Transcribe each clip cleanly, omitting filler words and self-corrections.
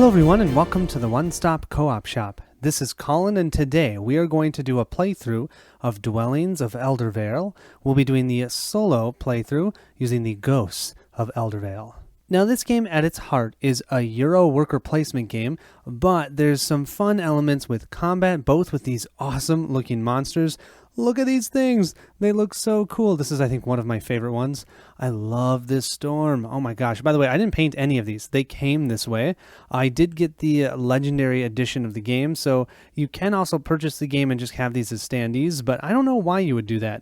everyone, and welcome to the One Stop Co-op Shop. This is Colin, and today we are going to do a playthrough of Dwellings of Eldervale. We'll be doing the solo playthrough using the Ghosts of Eldervale. Now, this game at its heart is a Euro worker placement game, but there's some fun elements with combat, both with these awesome looking monsters. Look at these things. They look so cool. This is, I think, one of my favorite ones. I love this storm. Oh my gosh. By the way, I didn't paint any of these. They came this way. I did get the legendary edition of the game, so you can also purchase the game and just have these as standees, but I don't know why you would do that.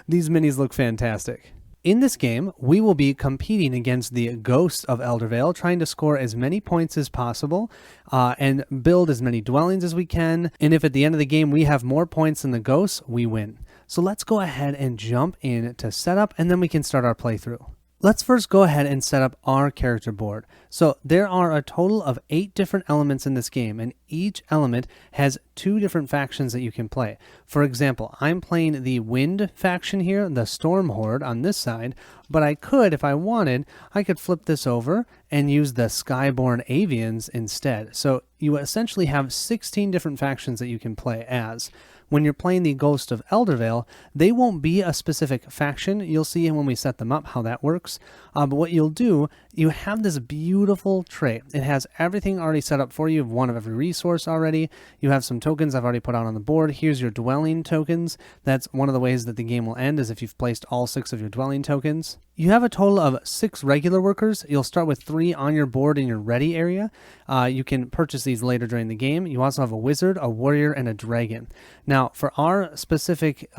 These minis look fantastic. In this game, we will be competing against the Ghosts of Eldervale, trying to score as many points as possible and build as many dwellings as we can. And if at the end of the game we have more points than the Ghosts, we win. So let's go ahead and jump in to setup, and then we can start our playthrough. Let's first go ahead and set up our character board. So there are a total of 8 different elements in this game, and each element has 2 different factions that you can play. For example, I'm playing the Wind faction here, the Storm Horde on this side, but I could, if I wanted, I could flip this over and use the Skyborn Avians instead. So you essentially have 16 different factions that you can play as. When you're playing the Ghost of Eldervale, they won't be a specific faction. You'll see when we set them up how that works. But what you'll do, you have this beautiful tray. It has everything already set up for you. You have one of every resource already. You have some tokens I've already put out on the board. Here's your dwelling tokens. That's one of the ways that the game will end, is if you've placed all 6 of your dwelling tokens. You have a total of 6 regular workers. You'll start with 3 on your board in your ready area. You can purchase these later during the game. You also have a wizard, a warrior, and a dragon. Now, for our specific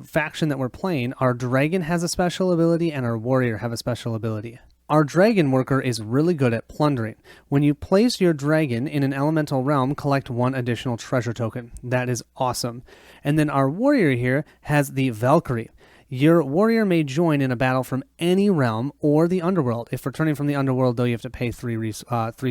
faction that we're playing, our dragon has a special ability and our warrior have a special ability. Our dragon worker is really good at plundering. When you place your dragon in an elemental realm, collect 1 additional treasure token. That is awesome. And then our warrior here has the Valkyrie. Your warrior may join in a battle from any realm or the underworld. If returning from the underworld, though, you have to pay 3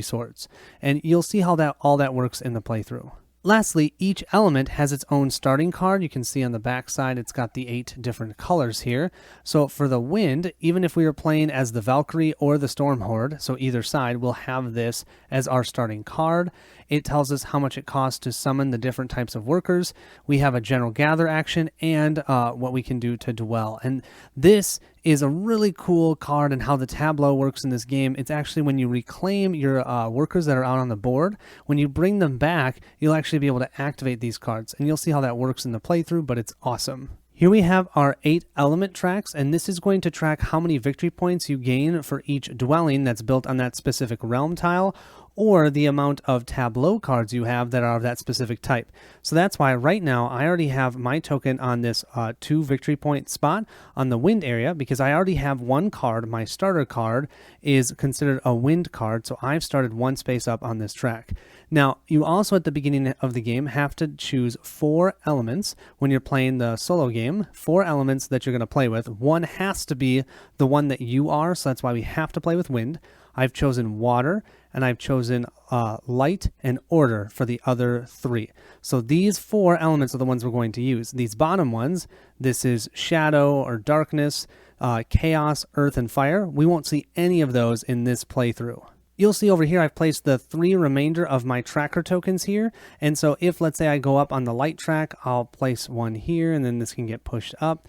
swords. And you'll see how all that works in the playthrough. Lastly, each element has its own starting card. You can see on the back side it's got the 8 different colors here. So for the wind, even if we were playing as the Valkyrie or the Storm Horde, so either side, we'll have this as our starting card. It tells us how much it costs to summon the different types of workers. We have a general gather action and what we can do to dwell. And this is a really cool card, and how the tableau works in this game. It's actually when you reclaim your workers that are out on the board, when you bring them back, you'll actually be able to activate these cards. And you'll see how that works in the playthrough, but it's awesome. Here we have our 8 element tracks, and this is going to track how many victory points you gain for each dwelling that's built on that specific realm tile, or the amount of tableau cards you have that are of that specific type. So that's why right now I already have my token on this 2 victory point spot on the wind area, because I already have 1 card. My starter card is considered a wind card, so I've started 1 space up on this track. Now, you also at the beginning of the game have to choose 4 elements when you're playing the solo game, 4 elements that you're going to play with. 1 has to be the one that you are, so that's why we have to play with wind. I've chosen water, and I've chosen light and order for the other 3. So these 4 elements are the ones we're going to use. These bottom ones, this is shadow or darkness, chaos, earth, and fire. We won't see any of those in this playthrough. You'll see over here I've placed the 3 remainder of my tracker tokens here, and so if, let's say, I go up on the light track, I'll place 1 here, and then this can get pushed up.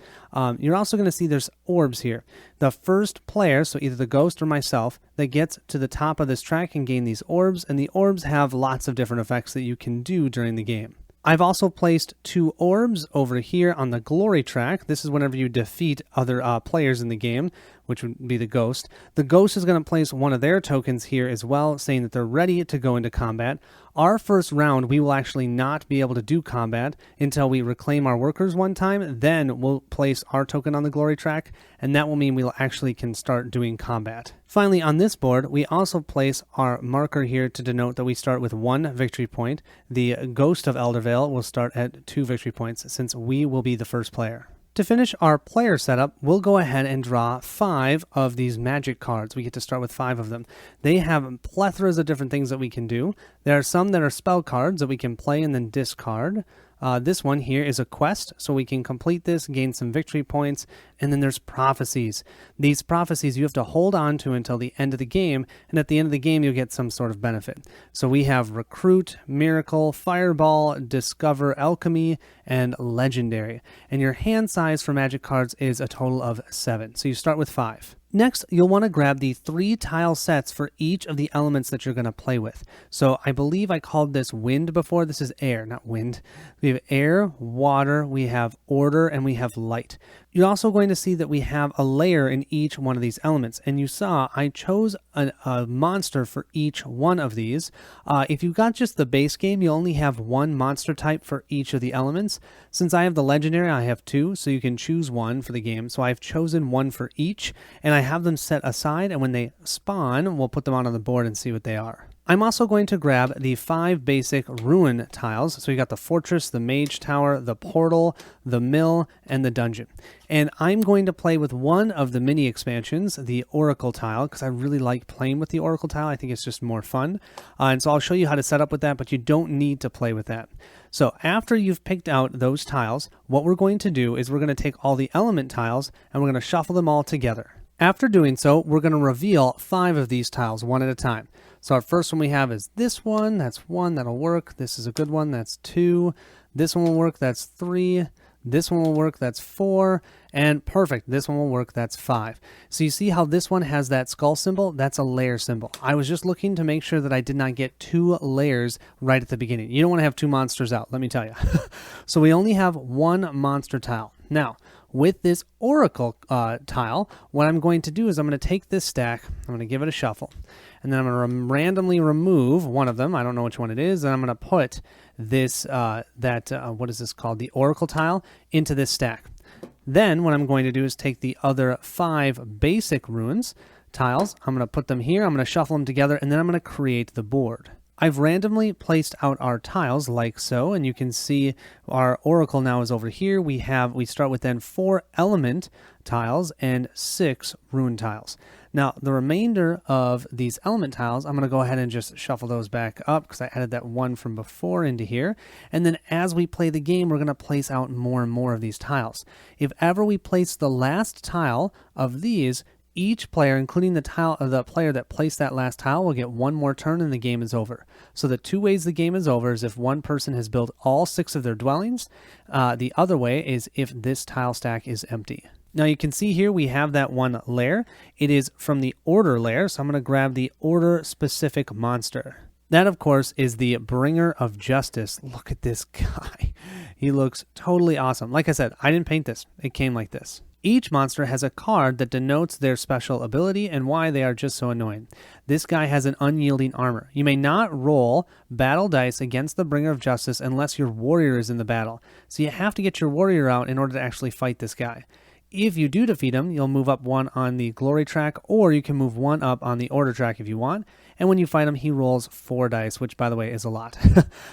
You're also going to see there's orbs here. The first player, so either the ghost or myself, that gets to the top of this track can gain these orbs, and the orbs have lots of different effects that you can do during the game. I've also placed 2 orbs over here on the glory track. This is whenever you defeat other players in the game, which would be the ghost. The ghost is going to place 1 of their tokens here as well, saying that they're ready to go into combat. Our first round, we will actually not be able to do combat until we reclaim our workers 1 time. Then we'll place our token on the glory track, and that will mean we'll actually can start doing combat. Finally, on this board, we also place our marker here to denote that we start with 1 victory point. The Ghost of Eldervale will start at 2 victory points, since we will be the first player. To finish our player setup, we'll go ahead and draw 5 of these magic cards. We get to start with 5 of them. They have plethoras of different things that we can do. There are some that are spell cards that we can play and then discard. This one here is a quest, so we can complete this, gain some victory points, and then there's prophecies. These prophecies you have to hold on to until the end of the game, and at the end of the game you'll get some sort of benefit. So we have Recruit, Miracle, Fireball, Discover Alchemy, and Legendary. And your hand size for magic cards is a total of 7, so you start with 5. Next, you'll want to grab the 3 tile sets for each of the elements that you're going to play with. So I believe I called this wind before. This is air, not wind. We have air, water, we have order, and we have light. You're also going to see that we have a layer in each one of these elements. And you saw I chose a monster for each one of these. If you've got just the base game, you only have 1 monster type for each of the elements. Since I have the legendary, I have 2, so you can choose 1 for the game. So I've chosen 1 for each, and I have them set aside, and when they spawn, we'll put them out on the board and see what they are. I'm also going to grab the 5 basic ruin tiles. So you got the fortress, the mage tower, the portal, the mill, and the dungeon. And I'm going to play with one of the mini expansions, the oracle tile, because I really like playing with the oracle tile. I think it's just more fun. And so I'll show you how to set up with that, but you don't need to play with that. So after you've picked out those tiles, what we're going to do is we're going to take all the element tiles and we're going to shuffle them all together. After doing so, we're going to reveal 5 of these tiles one at a time. So our first one we have is this one. That's 1. That'll work. This is a good one. That's 2. This one will work. That's 3. This one will work. That's 4. And perfect. This one will work. That's 5. So you see how this one has that skull symbol? That's a layer symbol. I was just looking to make sure that I did not get 2 layers right at the beginning. You don't want to have 2 monsters out, let me tell you. So we only have 1 monster tile. Now, with this oracle tile, what I'm going to do is I'm going to take this stack, I'm going to give it a shuffle, and then I'm going to randomly remove one of them. I don't know which one it is, and I'm going to put this, what is this called? The oracle tile into this stack. Then what I'm going to do is take the other 5 basic runes tiles, I'm going to put them here, I'm going to shuffle them together, and then I'm going to create the board. I've randomly placed out our tiles like so, and you can see our oracle now is over here. We start with then 4 element tiles and 6 rune tiles. Now, the remainder of these element tiles, I'm going to go ahead and just shuffle those back up because I added that 1 from before into here. And then as we play the game, we're going to place out more and more of these tiles. If ever we place the last tile of these, each player, including the player that placed that last tile, will get 1 more turn and the game is over. So the 2 ways the game is over is if one person has built all 6 of their dwellings. The other way is if this tile stack is empty. Now you can see here we have that 1 layer. It is from the order layer, so I'm going to grab the order specific monster. That, of course, is the Bringer of Justice. Look at this guy. He looks totally awesome. Like I said, I didn't paint this. It came like this. Each monster has a card that denotes their special ability and why they are just so annoying. This guy has an unyielding armor. You may not roll battle dice against the Bringer of Justice unless your warrior is in the battle. So you have to get your warrior out in order to actually fight this guy. If you do defeat him, you'll move up 1 on the glory track, or you can move 1 up on the order track if you want. And when you fight him, he rolls 4 dice, which, by the way, is a lot.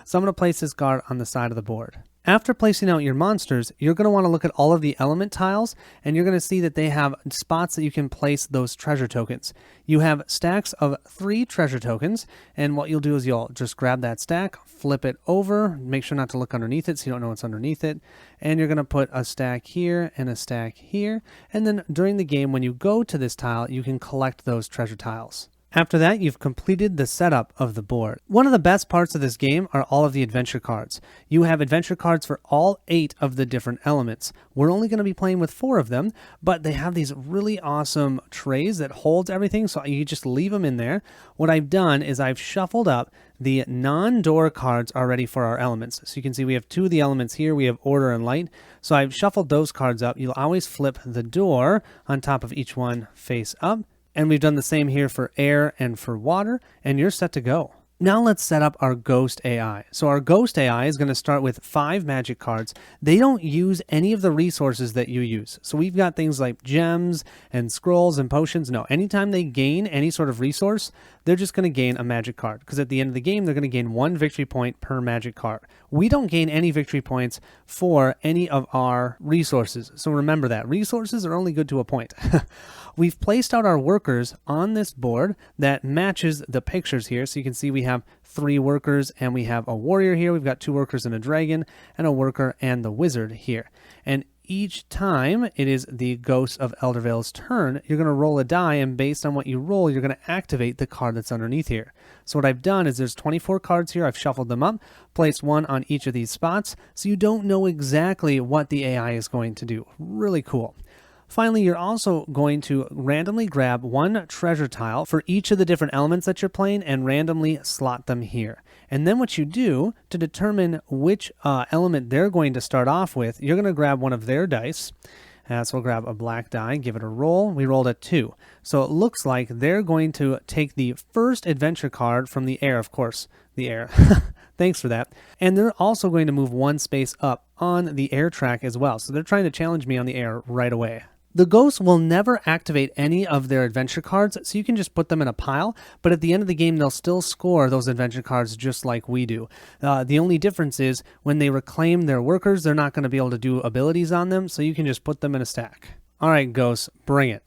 So I'm going to place this card on the side of the board. After placing out your monsters, you're going to want to look at all of the element tiles, and you're going to see that they have spots that you can place those treasure tokens. You have stacks of 3 treasure tokens, and what you'll do is you'll just grab that stack, flip it over, make sure not to look underneath it so you don't know what's underneath it, and you're going to put a stack here and a stack here, and then during the game when you go to this tile, you can collect those treasure tiles. After that, you've completed the setup of the board. One of the best parts of this game are all of the adventure cards. You have adventure cards for all 8 of the different elements. We're only going to be playing with 4 of them, but they have these really awesome trays that holds everything, so you just leave them in there. What I've done is I've shuffled up the non-door cards already for our elements. So you can see we have 2 of the elements here. We have order and light. So I've shuffled those cards up. You'll always flip the door on top of each one face up. And we've done the same here for air and for water, and you're set to go. Now let's set up our Ghost AI. So our Ghost AI is going to start with 5 magic cards. They don't use any of the resources that you use. So we've got things like gems and scrolls and potions. No, anytime they gain any sort of resource, they're just going to gain a magic card, because at the end of the game, they're going to gain 1 victory point per magic card. We don't gain any victory points for any of our resources. So remember that. Resources are only good to a point. We've placed out our workers on this board that matches the pictures here. So you can see we have 3 workers and we have a warrior here. We've got 2 workers and a dragon and a worker and the wizard here. And each time it is the Ghost of Eldervale's turn, you're going to roll a die, and based on what you roll, you're going to activate the card that's underneath here. So what I've done is there's 24 cards here. I've shuffled them up, placed 1 on each of these spots, so you don't know exactly what the AI is going to do. Really cool. Finally, you're also going to randomly grab 1 treasure tile for each of the different elements that you're playing and randomly slot them here. And then what you do to determine which element they're going to start off with, you're going to grab one of their dice. So we'll grab a black die, give it a roll. We rolled a 2. So it looks like they're going to take the first adventure card from the air, of course, the air. Thanks for that. And they're also going to move 1 space up on the air track as well. So they're trying to challenge me on the air right away. The ghosts will never activate any of their adventure cards, so you can just put them in a pile, but at the end of the game, they'll still score those adventure cards just like we do. The only difference is when they reclaim their workers, they're not going to be able to do abilities on them, so you can just put them in a stack. All right, ghosts, bring it.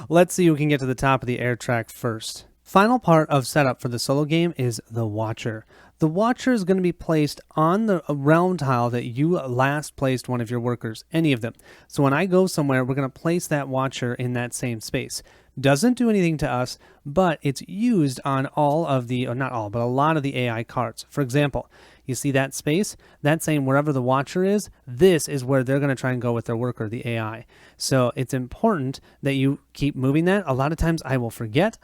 Let's see who can get to the top of the air track first. Final part of setup for the solo game is the Watcher. The Watcher is going to be placed on the realm tile that you last placed one of your workers, any of them. So when I go somewhere, we're going to place that Watcher in that same space. Doesn't do anything to us, but it's used on all of the, or not all, but a lot of the AI cards. For example, you see that space? That's saying wherever the Watcher is, this is where they're going to try and go with their worker, the AI. So it's important that you keep moving that. A lot of times I will forget,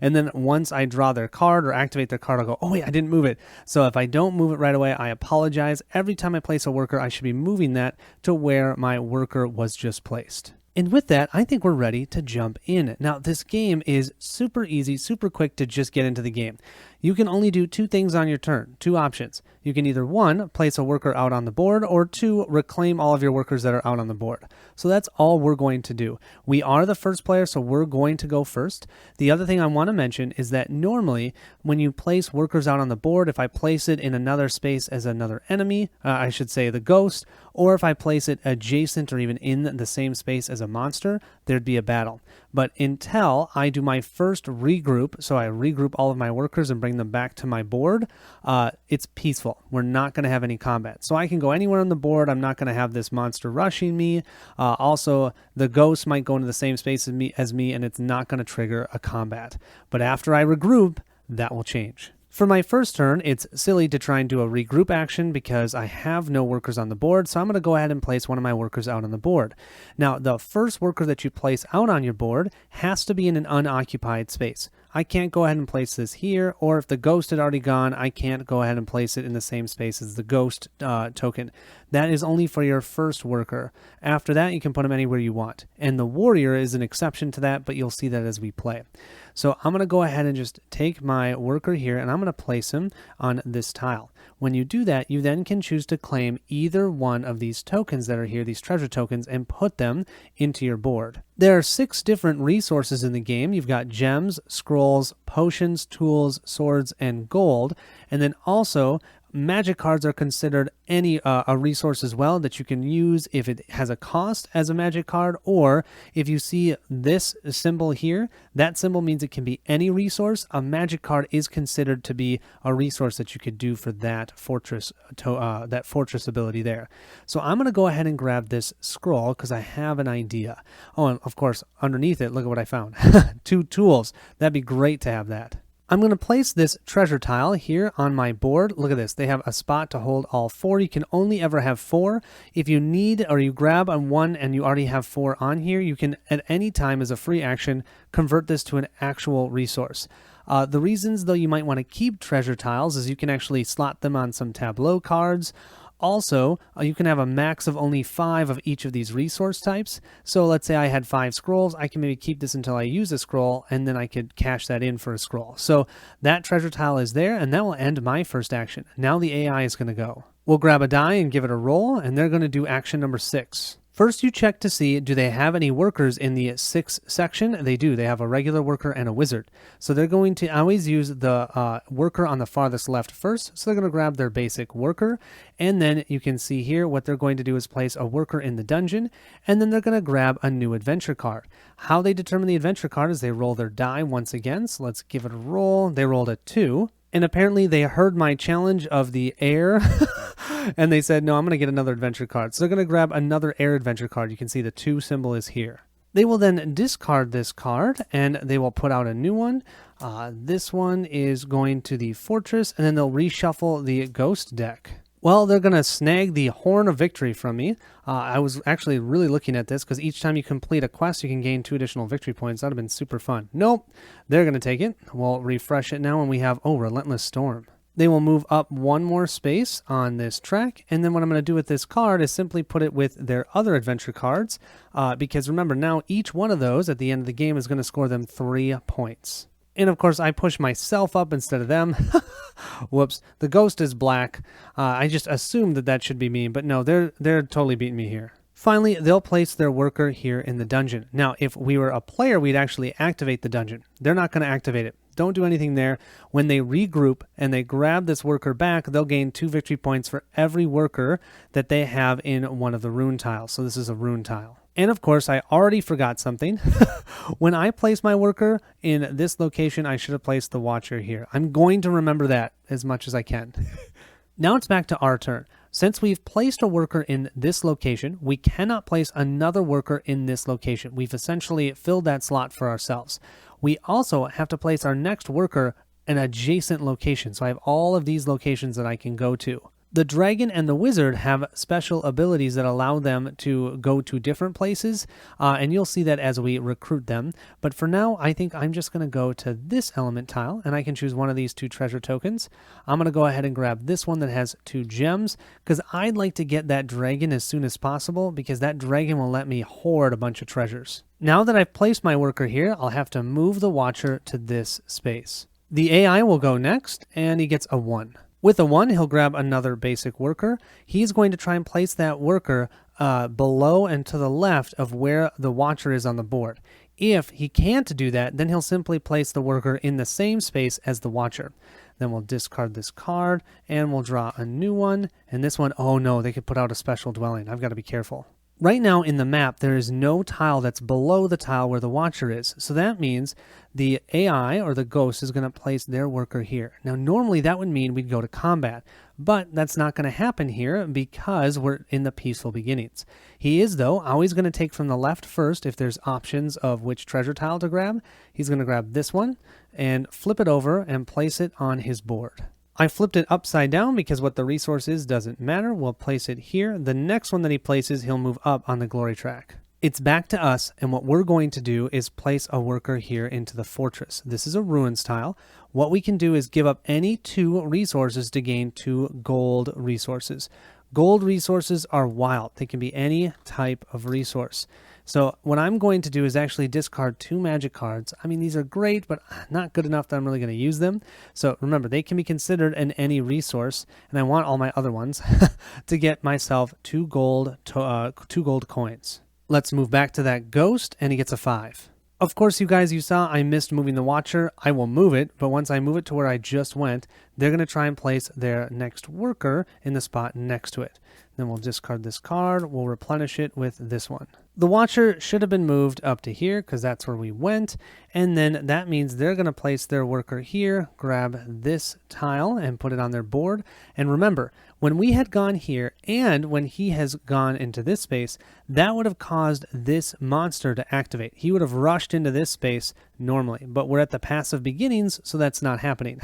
and then once I draw their card or activate their card, I'll go, oh wait, I didn't move it. So if I don't move it right away, I apologize. Every time I place a worker, I should be moving that to where my worker was just placed. And with that, I think we're ready to jump in. Now, this game is super easy, super quick to just get into the game. You can only do 2 things on your turn, 2 options. You can either 1, place a worker out on the board, or 2, reclaim all of your workers that are out on the board. So that's all we're going to do. We are the first player, so we're going to go first. The other thing I want to mention is that normally when you place workers out on the board, if I place it in another space as another enemy, I should say the ghost, or if I place it adjacent or even in the same space as a monster, there'd be a battle. But until I do my first regroup, so I regroup all of my workers and bring them back to my board, it's peaceful. We're not going to have any combat. So I can go anywhere on the board. I'm not going to have this monster rushing me. Also, the ghost might go into the same space as me, and it's not going to trigger a combat. But after I regroup, that will change. For my first turn, it's silly to try and do a regroup action because I have no workers on the board, so I'm going to go ahead and place one of my workers out on the board. Now, the first worker that you place out on your board has to be in an unoccupied space. I can't go ahead and place this here, or if the ghost had already gone, I can't go ahead and place it in the same space as the ghost token. That is only for your first worker. After that, you can put them anywhere you want. And the warrior is an exception to that, but you'll see that as we play. So I'm going to go ahead and just take my worker here, and I'm going to place him on this tile. When you do that, you then can choose to claim either one of these tokens that are here, these treasure tokens, and put them into your board. There are 6 different resources in the game. You've got gems, scrolls, potions, tools, swords, and gold. And then also, magic cards are considered a resource as well that you can use if it has a cost as a magic card, or if you see this symbol here, that symbol means it can be any resource. A magic card is considered to be a resource that you could do for that fortress ability there. So I'm going to go ahead and grab this scroll because I have an idea. Oh, and of course, underneath it, look at what I found. 2 tools. That'd be great to have that. I'm going to place this treasure tile here on my board. Look at this. They have a spot to hold all 4. You can only ever have 4. If you need or you grab on one and you already have 4 on here, you can at any time as a free action convert this to an actual resource. The reasons, though, you might want to keep treasure tiles is you can actually slot them on some tableau cards. Also, you can have a max of only 5 of each of these resource types. So let's say I had 5 scrolls. I can maybe keep this until I use a scroll, and then I could cash that in for a scroll. So that treasure tile is there, and that will end my first action. Now the AI is going to go. We'll grab a die and give it a roll, and they're going to do action number 6. First, you check to see, do they have any workers in the 6 section? They do. They have a regular worker and a wizard. So they're going to always use the worker on the farthest left first. So they're going to grab their basic worker. And then you can see here what they're going to do is place a worker in the dungeon. And then they're going to grab a new adventure card. How they determine the adventure card is they roll their die once again. So let's give it a roll. They rolled a 2. And apparently they heard my challenge of the air and they said, no, I'm going to get another adventure card. So they're going to grab another air adventure card. You can see the 2 symbol is here. They will then discard this card and they will put out a new one. This one is going to the fortress and then they'll reshuffle the ghost deck. Well, they're going to snag the Horn of Victory from me. I was actually really looking at this because each time you complete a quest, you can gain 2 additional victory points. That would have been super fun. Nope, they're going to take it. We'll refresh it now and we have, Relentless Storm. They will move up 1 more space on this track. And then what I'm going to do with this card is simply put it with their other adventure cards. Because remember, now each one of those at the end of the game is going to score them 3 points. And of course, I push myself up instead of them. Whoops. The ghost is black. I just assumed that should be me, but no, they're totally beating me here. Finally, they'll place their worker here in the dungeon. Now, if we were a player, we'd actually activate the dungeon. They're not going to activate it. Don't do anything there. When they regroup and they grab this worker back, they'll gain 2 victory points for every worker that they have in one of the rune tiles. So this is a rune tile. And of course, I already forgot something. When I place my worker in this location, I should have placed the watcher here. I'm going to remember that as much as I can. Now it's back to our turn. Since we've placed a worker in this location, we cannot place another worker in this location. We've essentially filled that slot for ourselves. We also have to place our next worker in an adjacent location. So I have all of these locations that I can go to. The dragon and the wizard have special abilities that allow them to go to different places, and you'll see that as we recruit them. But for now, I think I'm just going to go to this element tile, and I can choose one of these 2 treasure tokens. I'm going to go ahead and grab this one that has 2 gems, because I'd like to get that dragon as soon as possible, because that dragon will let me hoard a bunch of treasures. Now that I've placed my worker here, I'll have to move the watcher to this space. The AI will go next, and he gets a 1. With a 1, he'll grab another basic worker. He's going to try and place that worker below and to the left of where the watcher is on the board. If he can't do that, then he'll simply place the worker in the same space as the watcher. Then we'll discard this card, and we'll draw a new one. And this one, oh no, they could put out a special dwelling. I've got to be careful. Right now in the map, there is no tile that's below the tile where the watcher is. So that means the AI or the ghost is going to place their worker here. Now, normally that would mean we'd go to combat, but that's not going to happen here because we're in the peaceful beginnings. He is, though, always going to take from the left first if there's options of which treasure tile to grab. He's going to grab this one and flip it over and place it on his board. I flipped it upside down because what the resource is doesn't matter. We'll place it here. The next one that he places, he'll move up on the glory track. It's back to us, and what we're going to do is place a worker here into the fortress. This is a ruins tile. What we can do is give up any 2 resources to gain 2 gold resources. Gold resources are wild. They can be any type of resource. So what I'm going to do is actually discard 2 magic cards. I mean, these are great, but not good enough that I'm really going to use them. So remember, they can be considered an any resource, and I want all my other ones to get myself 2 gold coins. Let's move back to that ghost, and he gets a 5. Of course, you guys, you saw I missed moving the watcher. I will move it, but once I move it to where I just went, they're going to try and place their next worker in the spot next to it. Then we'll discard this card. We'll replenish it with this one. The watcher should have been moved up to here because that's where we went. And then that means they're going to place their worker here, grab this tile and put it on their board. And remember, when we had gone here and when he has gone into this space, that would have caused this monster to activate. He would have rushed into this space normally, but we're at the passive beginnings, so that's not happening.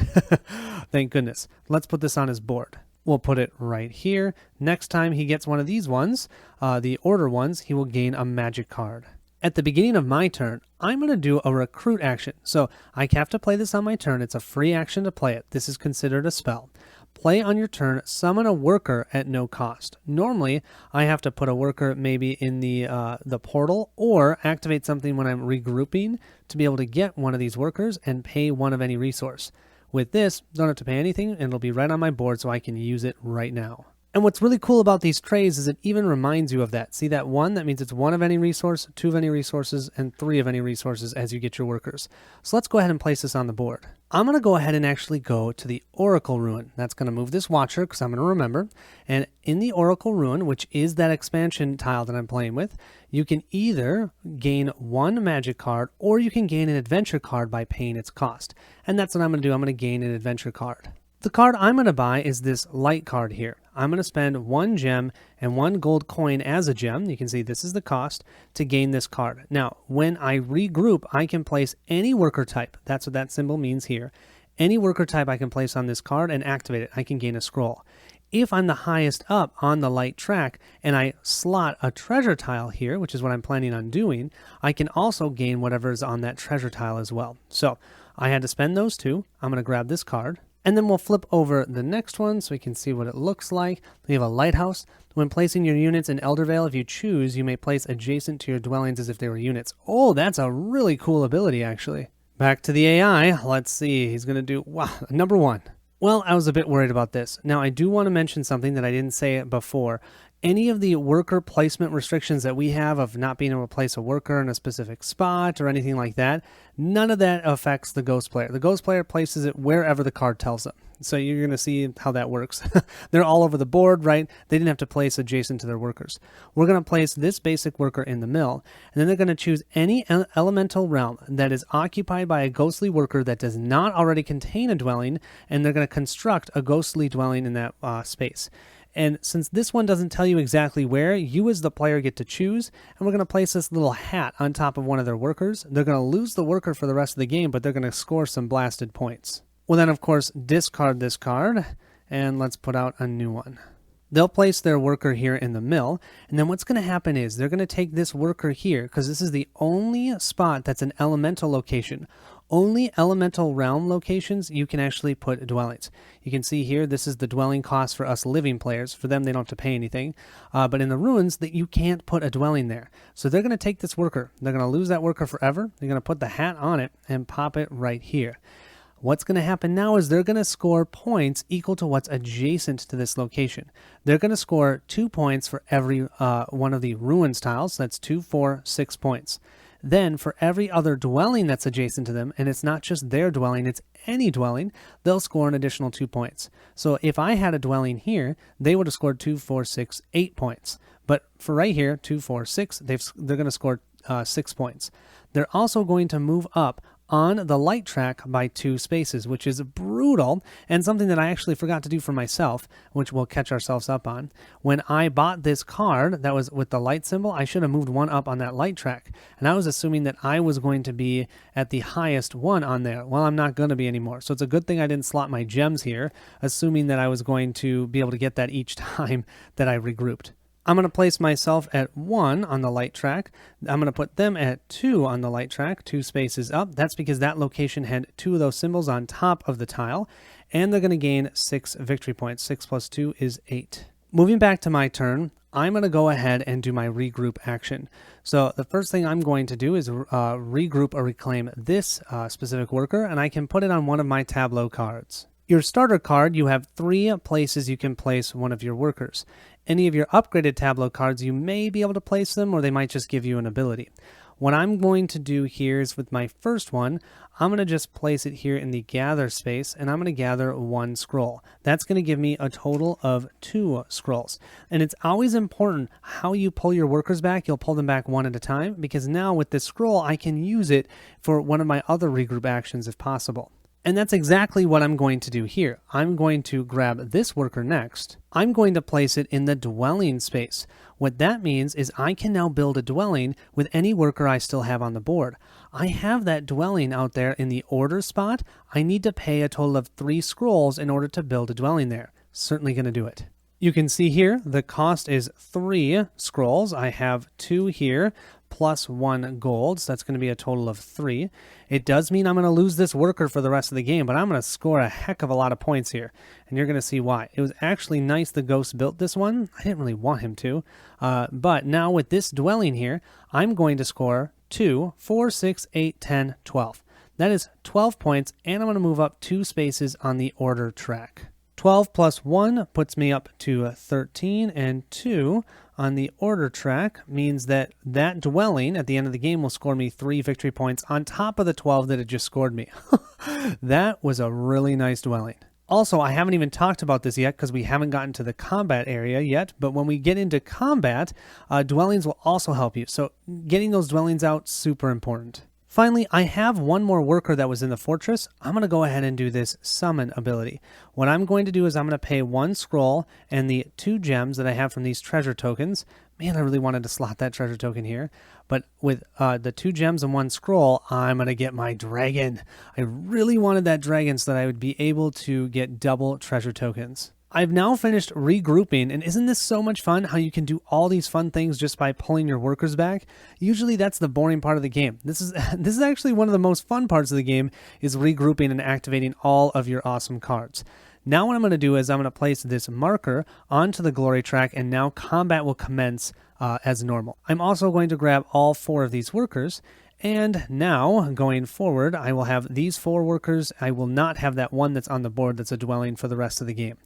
Thank goodness. Let's put this on his board. We'll put it right here. Next time he gets one of these ones, the order ones, he will gain a magic card. At the beginning of my turn, I'm going to do a recruit action. So I have to play this on my turn. It's a free action to play it. This is considered a spell. Play on your turn, summon a worker at no cost. Normally, I have to put a worker maybe in the portal or activate something when I'm regrouping to be able to get one of these workers and pay one of any resource. With this, don't have to pay anything, and it'll be right on my board so I can use it right now. And what's really cool about these trays is it even reminds you of that. See that one? That means it's one of any resource, two of any resources, and three of any resources as you get your workers. So let's go ahead and place this on the board. I'm going to go ahead and actually go to the Oracle Ruin. That's going to move this Watcher because I'm going to remember. And in the Oracle Ruin, which is that expansion tile that I'm playing with, you can either gain one magic card or you can gain an adventure card by paying its cost. And that's what I'm going to do. I'm going to gain an adventure card. The card I'm going to buy is this light card here. I'm going to spend 1 gem and 1 gold coin as a gem. You can see this is the cost to gain this card. Now, when I regroup, I can place any worker type. That's what that symbol means here. Any worker type I can place on this card and activate it. I can gain a scroll. If I'm the highest up on the light track and I slot a treasure tile here, which is what I'm planning on doing, I can also gain whatever is on that treasure tile as well. So I had to spend those 2. I'm going to grab this card. And then we'll flip over the next one so we can see what it looks like. We have a lighthouse. When placing your units in Eldervale, if you choose, you may place adjacent to your dwellings as if they were units. Oh, that's a really cool ability, actually. Back to the AI. Let's see. He's going to do, wow, number 1. Well, I was a bit worried about this. Now, I do want to mention something that I didn't say before. Any of the worker placement restrictions that we have of not being able to place a worker in a specific spot or anything like that, none of that affects the ghost player. The ghost player places it wherever the card tells them. So you're going to see how that works. They're all over the board, right? They didn't have to place adjacent to their workers. We're going to place this basic worker in the mill, and then they're going to choose any elemental realm that is occupied by a ghostly worker that does not already contain a dwelling, and they're going to construct a ghostly dwelling in that space. And since this one doesn't tell you exactly where, you as the player get to choose, and we're going to place this little hat on top of one of their workers. They're going to lose the worker for the rest of the game, but they're going to score some blasted points. We'll then, of course, discard this card, and let's put out a new one. They'll place their worker here in the mill, and then what's going to happen is they're going to take this worker here, because this is the only spot that's an elemental location. Only elemental realm locations you can actually put dwellings. You can see here, this is the dwelling cost for us living players. For them, they don't have to pay anything. But in the ruins, that you can't put a dwelling there. So they're going to take this worker. They're going to lose that worker forever. They're going to put the hat on it and pop it right here. What's going to happen now is they're going to score points equal to what's adjacent to this location. They're going to score 2 points for every one of the ruins tiles. That's 2, 4, 6 points. Then for every other dwelling that's adjacent to them, and it's not just their dwelling, it's any dwelling, they'll score an additional 2 points. So if I had a dwelling here, they would have scored 2, 4, 6, 8 points. But for right here, 2, 4, 6, they're going to score 6 points. They're also going to move up on the light track by 2 spaces, which is brutal, and something that I actually forgot to do for myself, which we'll catch ourselves up on. When I bought this card that was with the light symbol, I should have moved 1 up on that light track, and I was assuming that I was going to be at the highest one on there. Well, I'm not going to be anymore, so it's a good thing I didn't slot my gems here, assuming that I was going to be able to get that each time that I regrouped. I'm going to place myself at 1 on the light track. I'm going to put them at 2 on the light track, 2 spaces up. That's because that location had 2 of those symbols on top of the tile, and they're going to gain 6 victory points. 6 plus 2 is 8. Moving back to my turn, I'm going to go ahead and do my regroup action. So the first thing I'm going to do is regroup or reclaim this specific worker, and I can put it on one of my tableau cards. Your starter card, you have 3 places you can place one of your workers. Any of your upgraded tableau cards, you may be able to place them, or they might just give you an ability. What I'm going to do here is with my first one, I'm going to just place it here in the gather space, and I'm going to gather 1 scroll. That's going to give me a total of 2 scrolls. And it's always important how you pull your workers back. You'll pull them back 1 at a time, because now with this scroll, I can use it for one of my other regroup actions if possible. And that's exactly what I'm going to do here. I'm going to grab this worker next. I'm going to place it in the dwelling space. What that means is I can now build a dwelling with any worker I still have on the board. I have that dwelling out there in the order spot. I need to pay a total of 3 scrolls in order to build a dwelling there. Certainly going to do it. You can see here the cost is 3 scrolls. I have 2 here plus 1 gold, so that's going to be a total of 3. It does mean I'm going to lose this worker for the rest of the game, but I'm going to score a heck of a lot of points here, and you're going to see why. It was actually nice the ghost built this one. I didn't really want him to, but now with this dwelling here, I'm going to score 2, 4, 6, 8, 10, 12. That is 12 points, and I'm going to move up 2 spaces on the order track. 12 plus 1 puts me up to 13, and 2 on the order track means that that dwelling at the end of the game will score me 3 victory points on top of the 12 that it just scored me. That was a really nice dwelling. Also, I haven't even talked about this yet because we haven't gotten to the combat area yet, but when we get into combat, dwellings will also help you. So getting those dwellings out, super important. Finally, I have one more worker that was in the fortress. I'm going to go ahead and do this summon ability. What I'm going to do is I'm going to pay 1 scroll and the 2 gems that I have from these treasure tokens. Man, I really wanted to slot that treasure token here. But with the 2 gems and 1 scroll, I'm going to get my dragon. I really wanted that dragon so that I would be able to get double treasure tokens. I've now finished regrouping, and isn't this so much fun how you can do all these fun things just by pulling your workers back? Usually that's the boring part of the game. This is actually one of the most fun parts of the game, is regrouping and activating all of your awesome cards. Now what I'm going to do is I'm going to place this marker onto the glory track, and now combat will commence as normal. I'm also going to grab all 4 of these workers, and now, going forward, I will have these 4 workers. I will not have that one that's on the board that's a dwelling for the rest of the game.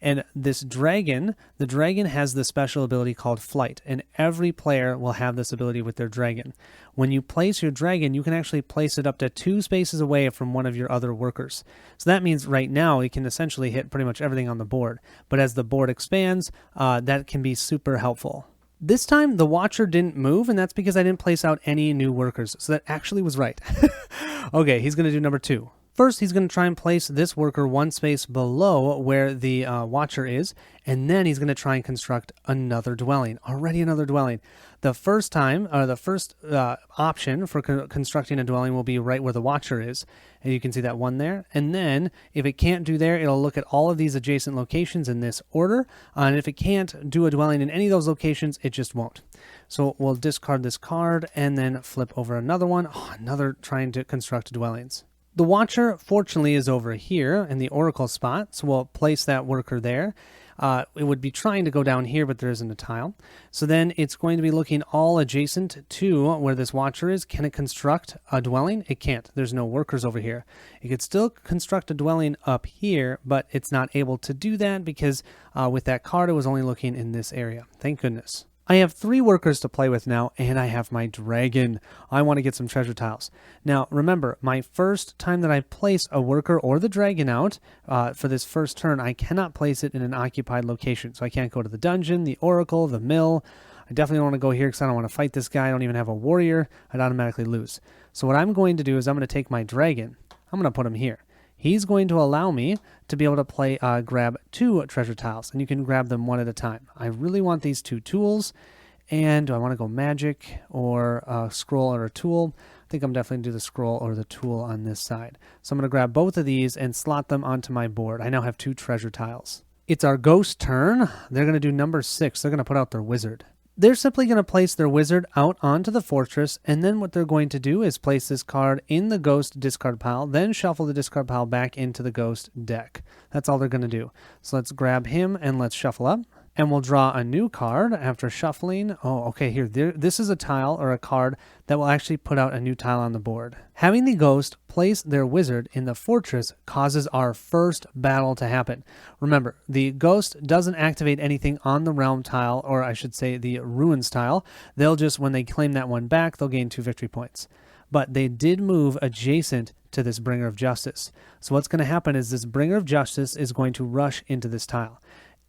And this dragon, the dragon has the special ability called Flight, and every player will have this ability with their dragon. When you place your dragon, you can actually place it up to 2 spaces away from one of your other workers. So that means right now it can essentially hit pretty much everything on the board. But as the board expands, that can be super helpful. This time, the Watcher didn't move, and that's because I didn't place out any new workers, so that actually was right. Okay, he's going to do number 2. First, he's going to try and place this worker 1 space below where the Watcher is, and then he's going to try and construct another dwelling. Already another dwelling. The first time, or the first option for constructing a dwelling will be right where the Watcher is, and you can see that one there. And then, if it can't do there, it'll look at all of these adjacent locations in this order, and if it can't do a dwelling in any of those locations, it just won't. So we'll discard this card, and then flip over another one. Oh, another trying to construct dwellings. The Watcher, fortunately, is over here in the Oracle spot, so we'll place that worker there. It would be trying to go down here, but there isn't a tile. So then it's going to be looking all adjacent to where this Watcher is. Can it construct a dwelling? It can't. There's no workers over here. It could still construct a dwelling up here, but it's not able to do that because with that card, it was only looking in this area. Thank goodness. I have 3 workers to play with now, and I have my dragon. I want to get some treasure tiles. Now, remember, my first time that I place a worker or the dragon out for this first turn, I cannot place it in an occupied location. So I can't go to the dungeon, the oracle, the mill. I definitely don't want to go here because I don't want to fight this guy. I don't even have a warrior. I'd automatically lose. So what I'm going to do is I'm going to take my dragon. I'm going to put him here. He's going to allow me to be able to grab 2 treasure tiles, and you can grab them one at a time. I really want these 2 tools, and do I want to go magic or a scroll or a tool? I think I'm definitely going to do the scroll or the tool on this side. So I'm going to grab both of these and slot them onto my board. I now have 2 treasure tiles. It's our ghost turn. They're going to do number 6. They're going to put out their wizard. They're simply going to place their wizard out onto the fortress, and then what they're going to do is place this card in the ghost discard pile, then shuffle the discard pile back into the ghost deck. That's all they're going to do. So let's grab him and let's shuffle up. And we'll draw a new card after shuffling. Oh, okay, here. This is a tile or a card that will actually put out a new tile on the board. Having the ghost place their wizard in the fortress causes our first battle to happen. Remember, the ghost doesn't activate anything on the realm tile, or I should say the ruins tile. They'll just, when they claim that one back, they'll gain 2 victory points. But they did move adjacent to this Bringer of Justice. So what's going to happen is this Bringer of Justice is going to rush into this tile.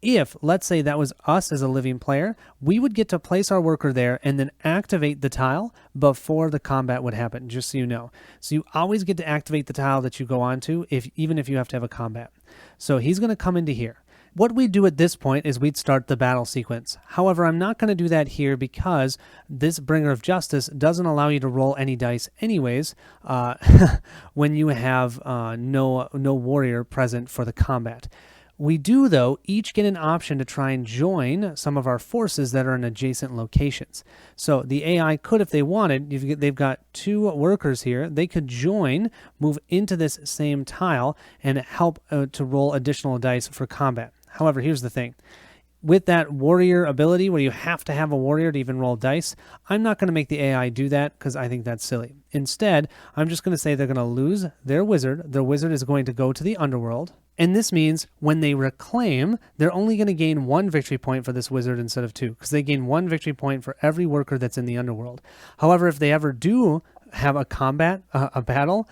If, let's say that was us as a living player, we would get to place our worker there and then activate the tile before the combat would happen, just so you know. So you always get to activate the tile that you go onto, even if you have to have a combat. So he's going to come into here. What we'd do at this point is we'd start the battle sequence. However, I'm not going to do that here because this Bringer of Justice doesn't allow you to roll any dice anyways when you have no warrior present for the combat. We do, though, each get an option to try and join some of our forces that are in adjacent locations. So the AI could, if they wanted, they've got 2 workers here. They could join, move into this same tile, and help to roll additional dice for combat. However, here's the thing. With that warrior ability where you have to have a warrior to even roll dice, I'm not going to make the AI do that because I think that's silly. Instead, I'm just going to say they're going to lose their wizard. Their wizard is going to go to the underworld. And this means when they reclaim, they're only going to gain 1 victory point for this wizard instead of 2, because they gain 1 victory point for every worker that's in the underworld. However, if they ever do have a battle,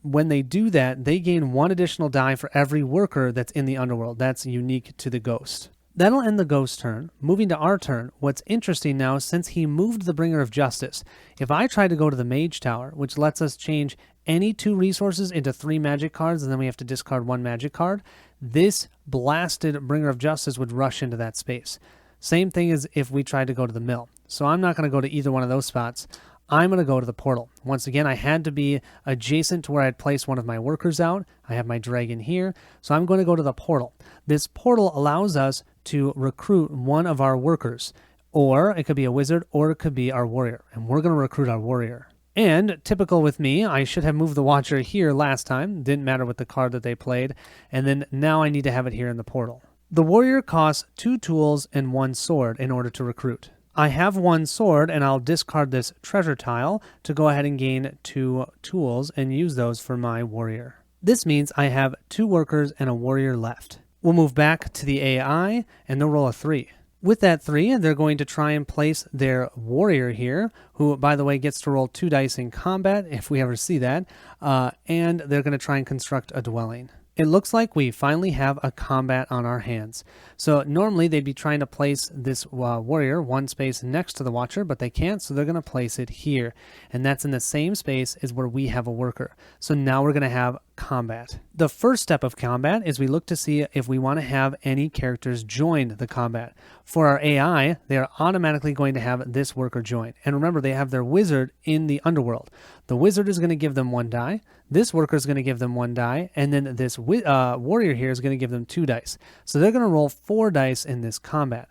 when they do that, they gain 1 additional die for every worker that's in the underworld. That's unique to the ghost. That'll end the ghost turn. Moving to our turn, what's interesting now, since he moved the Bringer of Justice, if I try to go to the Mage Tower, which lets us change any 2 resources into 3 magic cards, and then we have to discard 1 magic card, this blasted Bringer of Justice would rush into that space. Same thing as if we tried to go to the mill. So I'm not going to go to either one of those spots. I'm going to go to the portal. Once again, I had to be adjacent to where I'd placed one of my workers out. I have my dragon here, so I'm going to go to the portal. This portal allows us to recruit one of our workers, or it could be a wizard, or it could be our warrior, and we're going to recruit our warrior. And typical with me, I should have moved the Watcher here last time. Didn't matter with the card that they played, and then now I need to have it here in the portal. The warrior costs 2 tools and 1 sword in order to recruit. I have 1 sword, and I'll discard this treasure tile to go ahead and gain 2 tools and use those for my warrior. This means I have 2 workers and a warrior left. We'll move back to the AI, and they'll roll a 3. With that 3, they're going to try and place their warrior here, who, by the way, gets to roll 2 dice in combat, if we ever see that, and they're going to try and construct a dwelling. It looks like we finally have a combat on our hands. So normally they'd be trying to place this warrior 1 space next to the Watcher, but they can't, so they're going to place it here. And that's in the same space as where we have a worker. So now we're going to have combat. The first step of combat is we look to see if we want to have any characters join the combat. For our AI, they are automatically going to have this worker join. And remember, they have their wizard in the underworld. The wizard is going to give them 1 die. This worker is going to give them 1 die. And then this warrior here is going to give them 2 dice. So they're going to roll 4 dice in this combat.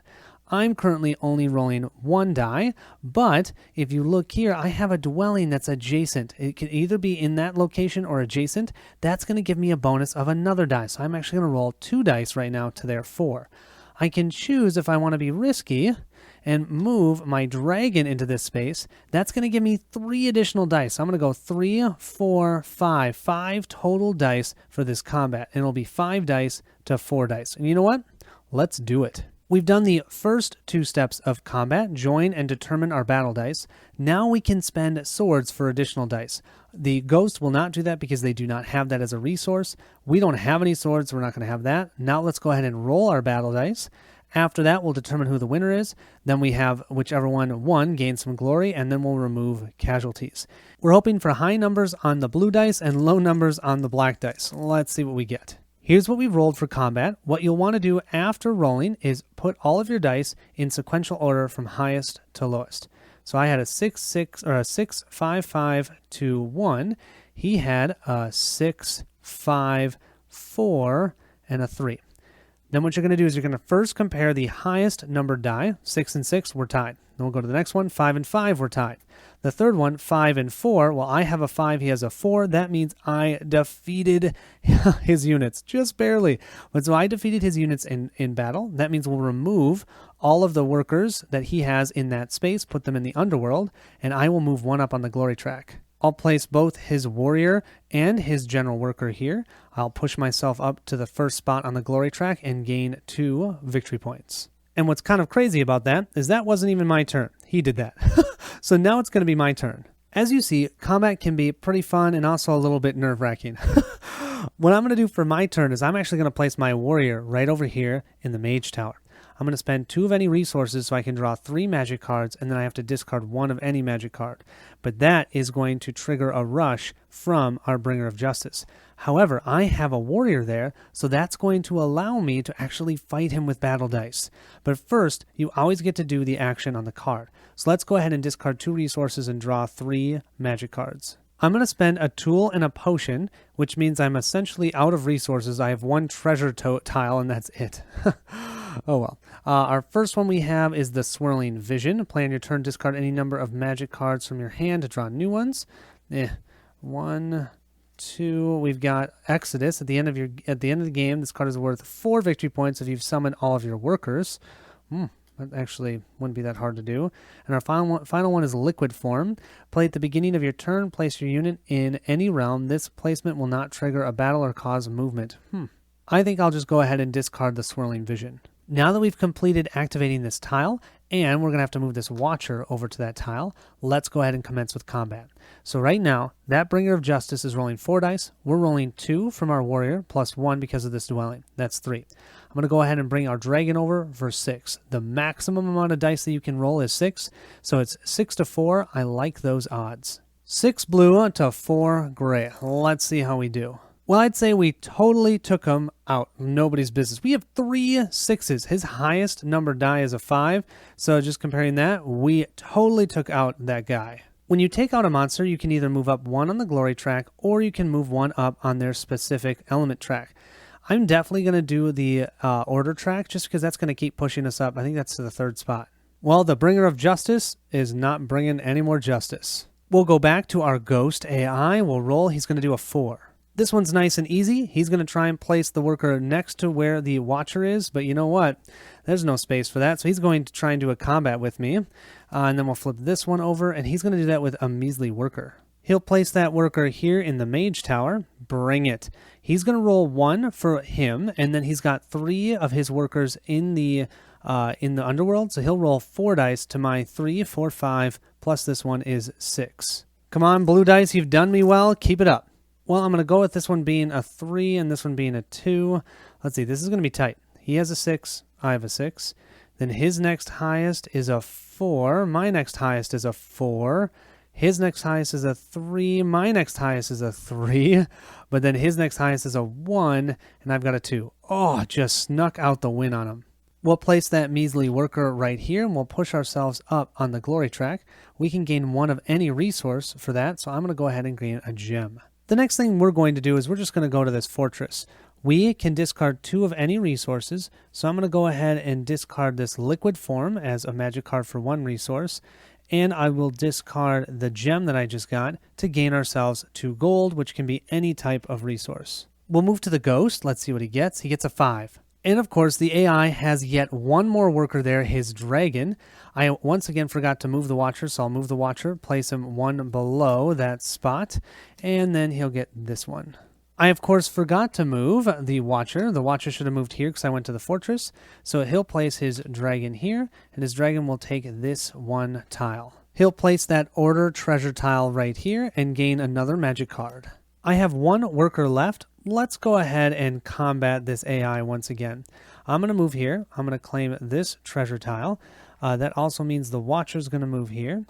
I'm currently only rolling 1 die, but if you look here, I have a dwelling that's adjacent. It can either be in that location or adjacent. That's going to give me a bonus of another die. So I'm actually going to roll 2 dice right now to their 4. I can choose if I want to be risky and move my dragon into this space. That's going to give me 3 additional dice. I'm going to go 3, 4, 5. 5 total dice for this combat. And it'll be 5 dice to 4 dice. And you know what? Let's do it. We've done the first 2 steps of combat, join and determine our battle dice. Now we can spend swords for additional dice. The ghost will not do that because they do not have that as a resource. We don't have any swords, so we're not going to have that. Now let's go ahead and roll our battle dice. After that, we'll determine who the winner is. Then we have whichever one won gain some glory, and then we'll remove casualties. We're hoping for high numbers on the blue dice and low numbers on the black dice. Let's see what we get. Here's what we've rolled for combat. What you'll want to do after rolling is put all of your dice in sequential order from highest to lowest. So I had a 6, 5, 5, 2, 1. He had a 6, 5, 4, and a 3. Then what you're going to do is you're going to first compare the highest numbered die. 6 and 6, we're tied. Then we'll go to the next one. 5 and 5, we're tied. The third one, 5 and 4. Well, I have a 5, he has a 4. That means I defeated his units, just barely. But so I defeated his units in battle. That means we'll remove all of the workers that he has in that space, put them in the underworld, and I will move 1 up on the glory track. I'll place both his warrior and his general worker here. I'll push myself up to the first spot on the glory track and gain 2 victory points. And what's kind of crazy about that is that wasn't even my turn. He did that. So now it's going to be my turn. As you see, combat can be pretty fun and also a little bit nerve-wracking. What I'm going to do for my turn is I'm actually going to place my warrior right over here in the Mage Tower. I'm going to spend 2 of any resources so I can draw 3 magic cards, and then I have to discard 1 of any magic card. But that is going to trigger a rush from our Bringer of Justice. However, I have a warrior there, so that's going to allow me to actually fight him with battle dice. But first, you always get to do the action on the card. So let's go ahead and discard 2 resources and draw 3 magic cards. I'm going to spend a tool and a potion, which means I'm essentially out of resources. I have 1 treasure tile, and that's it. Oh well. Our first one we have is the Swirling Vision. Play on your turn, discard any number of magic cards from your hand to draw new ones. 1, 2. We've got Exodus at the end of the game. This card is worth 4 victory points if you've summoned all of your workers. That actually wouldn't be that hard to do. And our final one is Liquid Form. Play at the beginning of your turn. Place your unit in any realm. This placement will not trigger a battle or cause movement. I think I'll just go ahead and discard the Swirling Vision. Now that we've completed activating this tile, and we're going to have to move this Watcher over to that tile, let's go ahead and commence with combat. So right now, that Bringer of Justice is rolling 4 dice. We're rolling 2 from our Warrior, plus 1 because of this dwelling. That's 3. I'm going to go ahead and bring our Dragon over for 6. The maximum amount of dice that you can roll is 6, so it's 6 to 4. I like those odds. 6 blue to 4 gray. Let's see how we do. Well, I'd say we totally took him out. Nobody's business. We have 3 6s. His highest number die is a 5. So just comparing that, we totally took out that guy. When you take out a monster, you can either move up 1 on the glory track, or you can move 1 up on their specific element track. I'm definitely going to do the order track, just because that's going to keep pushing us up. I think that's to the 3rd spot. Well, the Bringer of Justice is not bringing any more justice. We'll go back to our Ghost AI. We'll roll. He's going to do a 4. This one's nice and easy. He's going to try and place the worker next to where the Watcher is, but you know what? There's no space for that, so he's going to try and do a combat with me. And then we'll flip this one over, and he's going to do that with a measly worker. He'll place that worker here in the Mage Tower. Bring it. He's going to roll 1 for him, and then he's got 3 of his workers in the Underworld, so he'll roll 4 dice to my 3, 4, 5, plus this one is 6. Come on, blue dice, you've done me well. Keep it up. Well, I'm going to go with this one being a 3 and this one being a 2. Let's see, this is going to be tight. He has a 6, I have a 6. Then his next highest is a 4. My next highest is a 4. His next highest is a 3. My next highest is a 3. But then his next highest is a 1, and I've got a 2. Oh, just snuck out the win on him. We'll place that measly worker right here, and we'll push ourselves up on the glory track. We can gain 1 of any resource for that, so I'm going to go ahead and gain a gem. The next thing we're going to do is we're just going to go to this fortress. We can discard 2 of any resources, so I'm going to go ahead and discard this Liquid Form as a magic card for 1 resource, and I will discard the gem that I just got to gain ourselves 2 gold, which can be any type of resource. We'll move to the Ghost. Let's see what he gets. He gets a 5. And of course, the AI has yet 1 more worker there, his Dragon. I once again forgot to move the Watcher, so I'll move the Watcher, place him 1 below that spot, and then he'll get this one. I, of course, forgot to move the Watcher. The Watcher should have moved here because I went to the fortress. So he'll place his Dragon here, and his Dragon will take this 1 tile. He'll place that Order Treasure tile right here and gain another magic card. I have 1 worker left. Let's go ahead and combat this AI once again. I'm going to move here. I'm going to claim this treasure tile. That also means the Watcher is going to move here.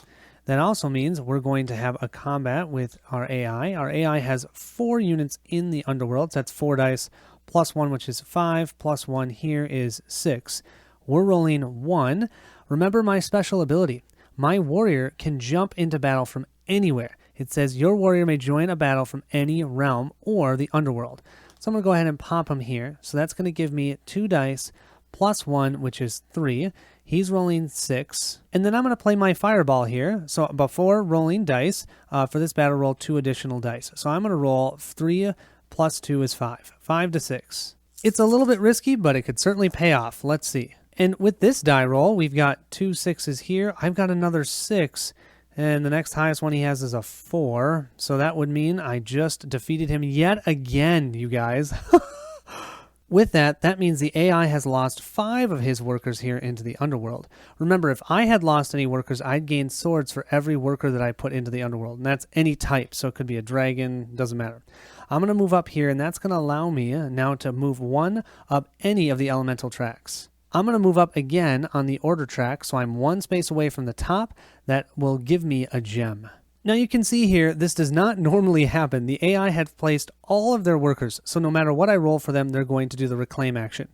That also means we're going to have a combat with our AI. Our AI has 4 units in the Underworld. So that's 4 dice plus 1, which is 5, plus 1 here is 6. We're rolling 1. Remember my special ability. My warrior can jump into battle from anywhere. It says your warrior may join a battle from any realm or the Underworld. So I'm going to go ahead and pop him here. So that's going to give me 2 dice plus 1, which is 3. He's rolling 6. And then I'm going to play my fireball here. So before rolling dice, for this battle, roll 2 additional dice. So I'm going to roll 3 plus 2 is 5. 5 to 6. It's a little bit risky, but it could certainly pay off. Let's see. And with this die roll, we've got 2 6s here. I've got another 6. And the next highest one he has is a 4. So that would mean I just defeated him yet again, you guys. With that, that means the AI has lost 5 of his workers here into the Underworld. Remember, if I had lost any workers, I'd gain swords for every worker that I put into the Underworld. And that's any type, so it could be a dragon, doesn't matter. I'm going to move up here, and that's going to allow me now to move 1 up any of the elemental tracks. I'm going to move up again on the order track, so I'm 1 space away from the top. That will give me a gem. Now you can see here, this does not normally happen. The AI had placed all of their workers, so no matter what I roll for them, they're going to do the reclaim action.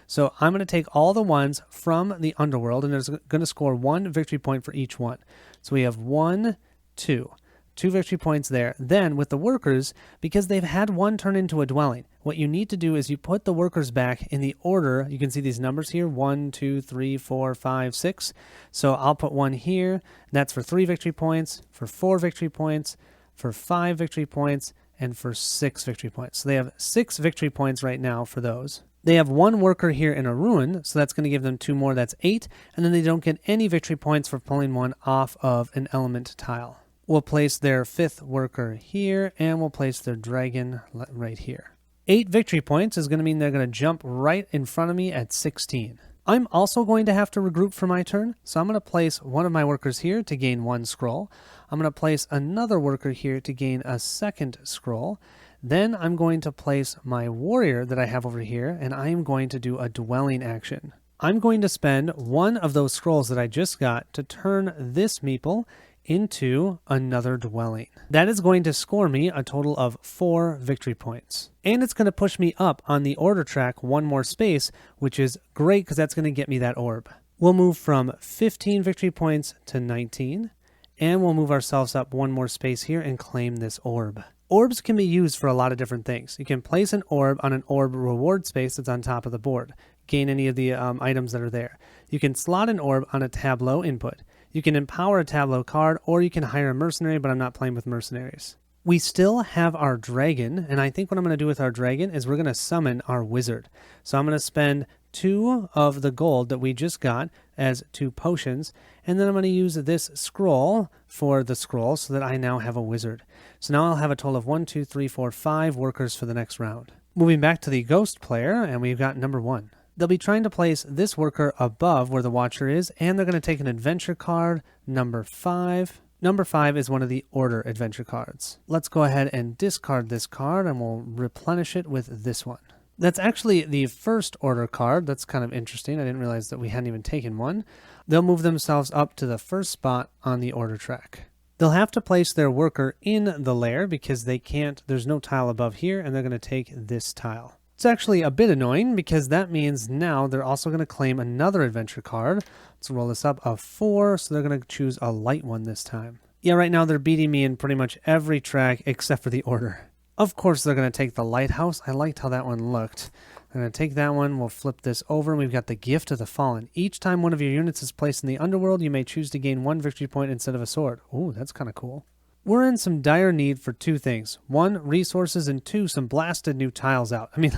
So I'm going to take all the ones from the Underworld, and there's going to score 1 victory point for each one. So we have 1, 2. 2 victory points there. Then with the workers, because they've had 1 turn into a dwelling, what you need to do is you put the workers back in the order. You can see these numbers here, 1, 2, 3, 4, 5, 6. So I'll put 1 here. That's for 3 victory points, for 4 victory points, for 5 victory points, and for 6 victory points. So they have 6 victory points right now for those. They have 1 worker here in a ruin, so that's going to give them 2 more, that's 8, and then they don't get any victory points for pulling one off of an element tile. We'll place their 5th worker here, and we'll place their dragon right here. 8 victory points is going to mean they're going to jump right in front of me at 16. I'm also going to have to regroup for my turn, so I'm going to place one of my workers here to gain 1 scroll. I'm going to place another worker here to gain a 2nd scroll. Then I'm going to place my warrior that I have over here, and I'm going to do a dwelling action. I'm going to spend 1 of those scrolls that I just got to turn this meeple into another dwelling. That is going to score me a total of 4 victory points. And it's going to push me up on the order track 1 more space, which is great because that's going to get me that orb. We'll move from 15 victory points to 19, and we'll move ourselves up 1 more space here and claim this orb. Orbs can be used for a lot of different things. You can place an orb on an orb reward space that's on top of the board. Gain any of the items that are there. You can slot an orb on a tableau input. You can empower a tableau card, or you can hire a mercenary, but I'm not playing with mercenaries. We still have our dragon, and I think what I'm going to do with our dragon is we're going to summon our wizard. So I'm going to spend 2 of the gold that we just got as 2 potions, and then I'm going to use this scroll for the scroll so that I now have a wizard. So now I'll have a total of 1, 2, 3, 4, 5 workers for the next round. Moving back to the ghost player, and we've got number 1. They'll be trying to place this worker above where the watcher is, and they're going to take an adventure card, number 5. Number 5 is one of the order adventure cards. Let's go ahead and discard this card, and we'll replenish it with this one. That's actually the first order card. That's kind of interesting. I didn't realize that we hadn't even taken one. They'll move themselves up to the first spot on the order track. They'll have to place their worker in the lair because they can't, there's no tile above here, and they're going to take this tile. It's actually a bit annoying because that means now they're also going to claim another adventure card. Let's roll this up, a 4, so they're going to choose a light one this time. Yeah, right now they're beating me in pretty much every track except for the order. Of course they're going to take the lighthouse. I liked how that one looked. I'm going to take that one, we'll flip this over, and we've got the Gift of the Fallen. Each time one of your units is placed in the underworld, you may choose to gain 1 victory point instead of a sword. Ooh, that's kind of cool. We're in some dire need for 2 things. 1, resources, and 2, some blasted new tiles out. I mean,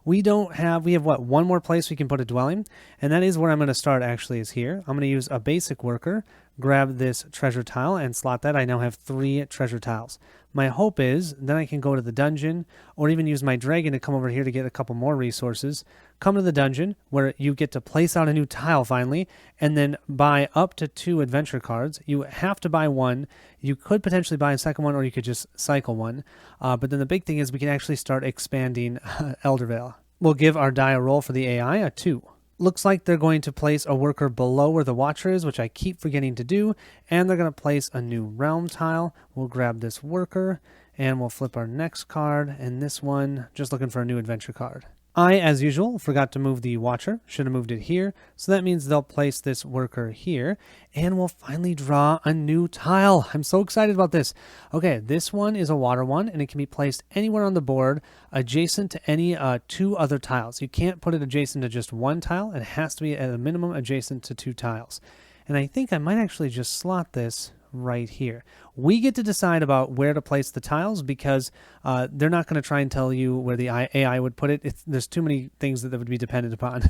we have what, 1 more place we can put a dwelling? And that is where I'm going to start actually is here. I'm going to use a basic worker, grab this treasure tile, and slot that. I now have 3 treasure tiles. My hope is then I can go to the dungeon or even use my dragon to come over here to get a couple more resources. Come to the dungeon where you get to place out a new tile finally and then buy up to 2 adventure cards. You have to buy 1. You could potentially buy a second one or you could just cycle 1. But then the big thing is we can actually start expanding Eldervale. We'll give our die a roll for the AI a 2. Looks like they're going to place a worker below where the watcher is, which I keep forgetting to do, and they're going to place a new realm tile. We'll grab this worker, and we'll flip our next card, and this one, just looking for a new adventure card. I, as usual, forgot to move the watcher. Should have moved it here. So that means they'll place this worker here. And we'll finally draw a new tile. I'm so excited about this. Okay, this one is a water one, and it can be placed anywhere on the board adjacent to any 2 other tiles. You can't put it adjacent to just 1 tile. It has to be at a minimum adjacent to 2 tiles. And I think I might actually just slot this right here. We get to decide about where to place the tiles because they're not going to try and tell you where the AI would put it. There's too many things that would be dependent upon.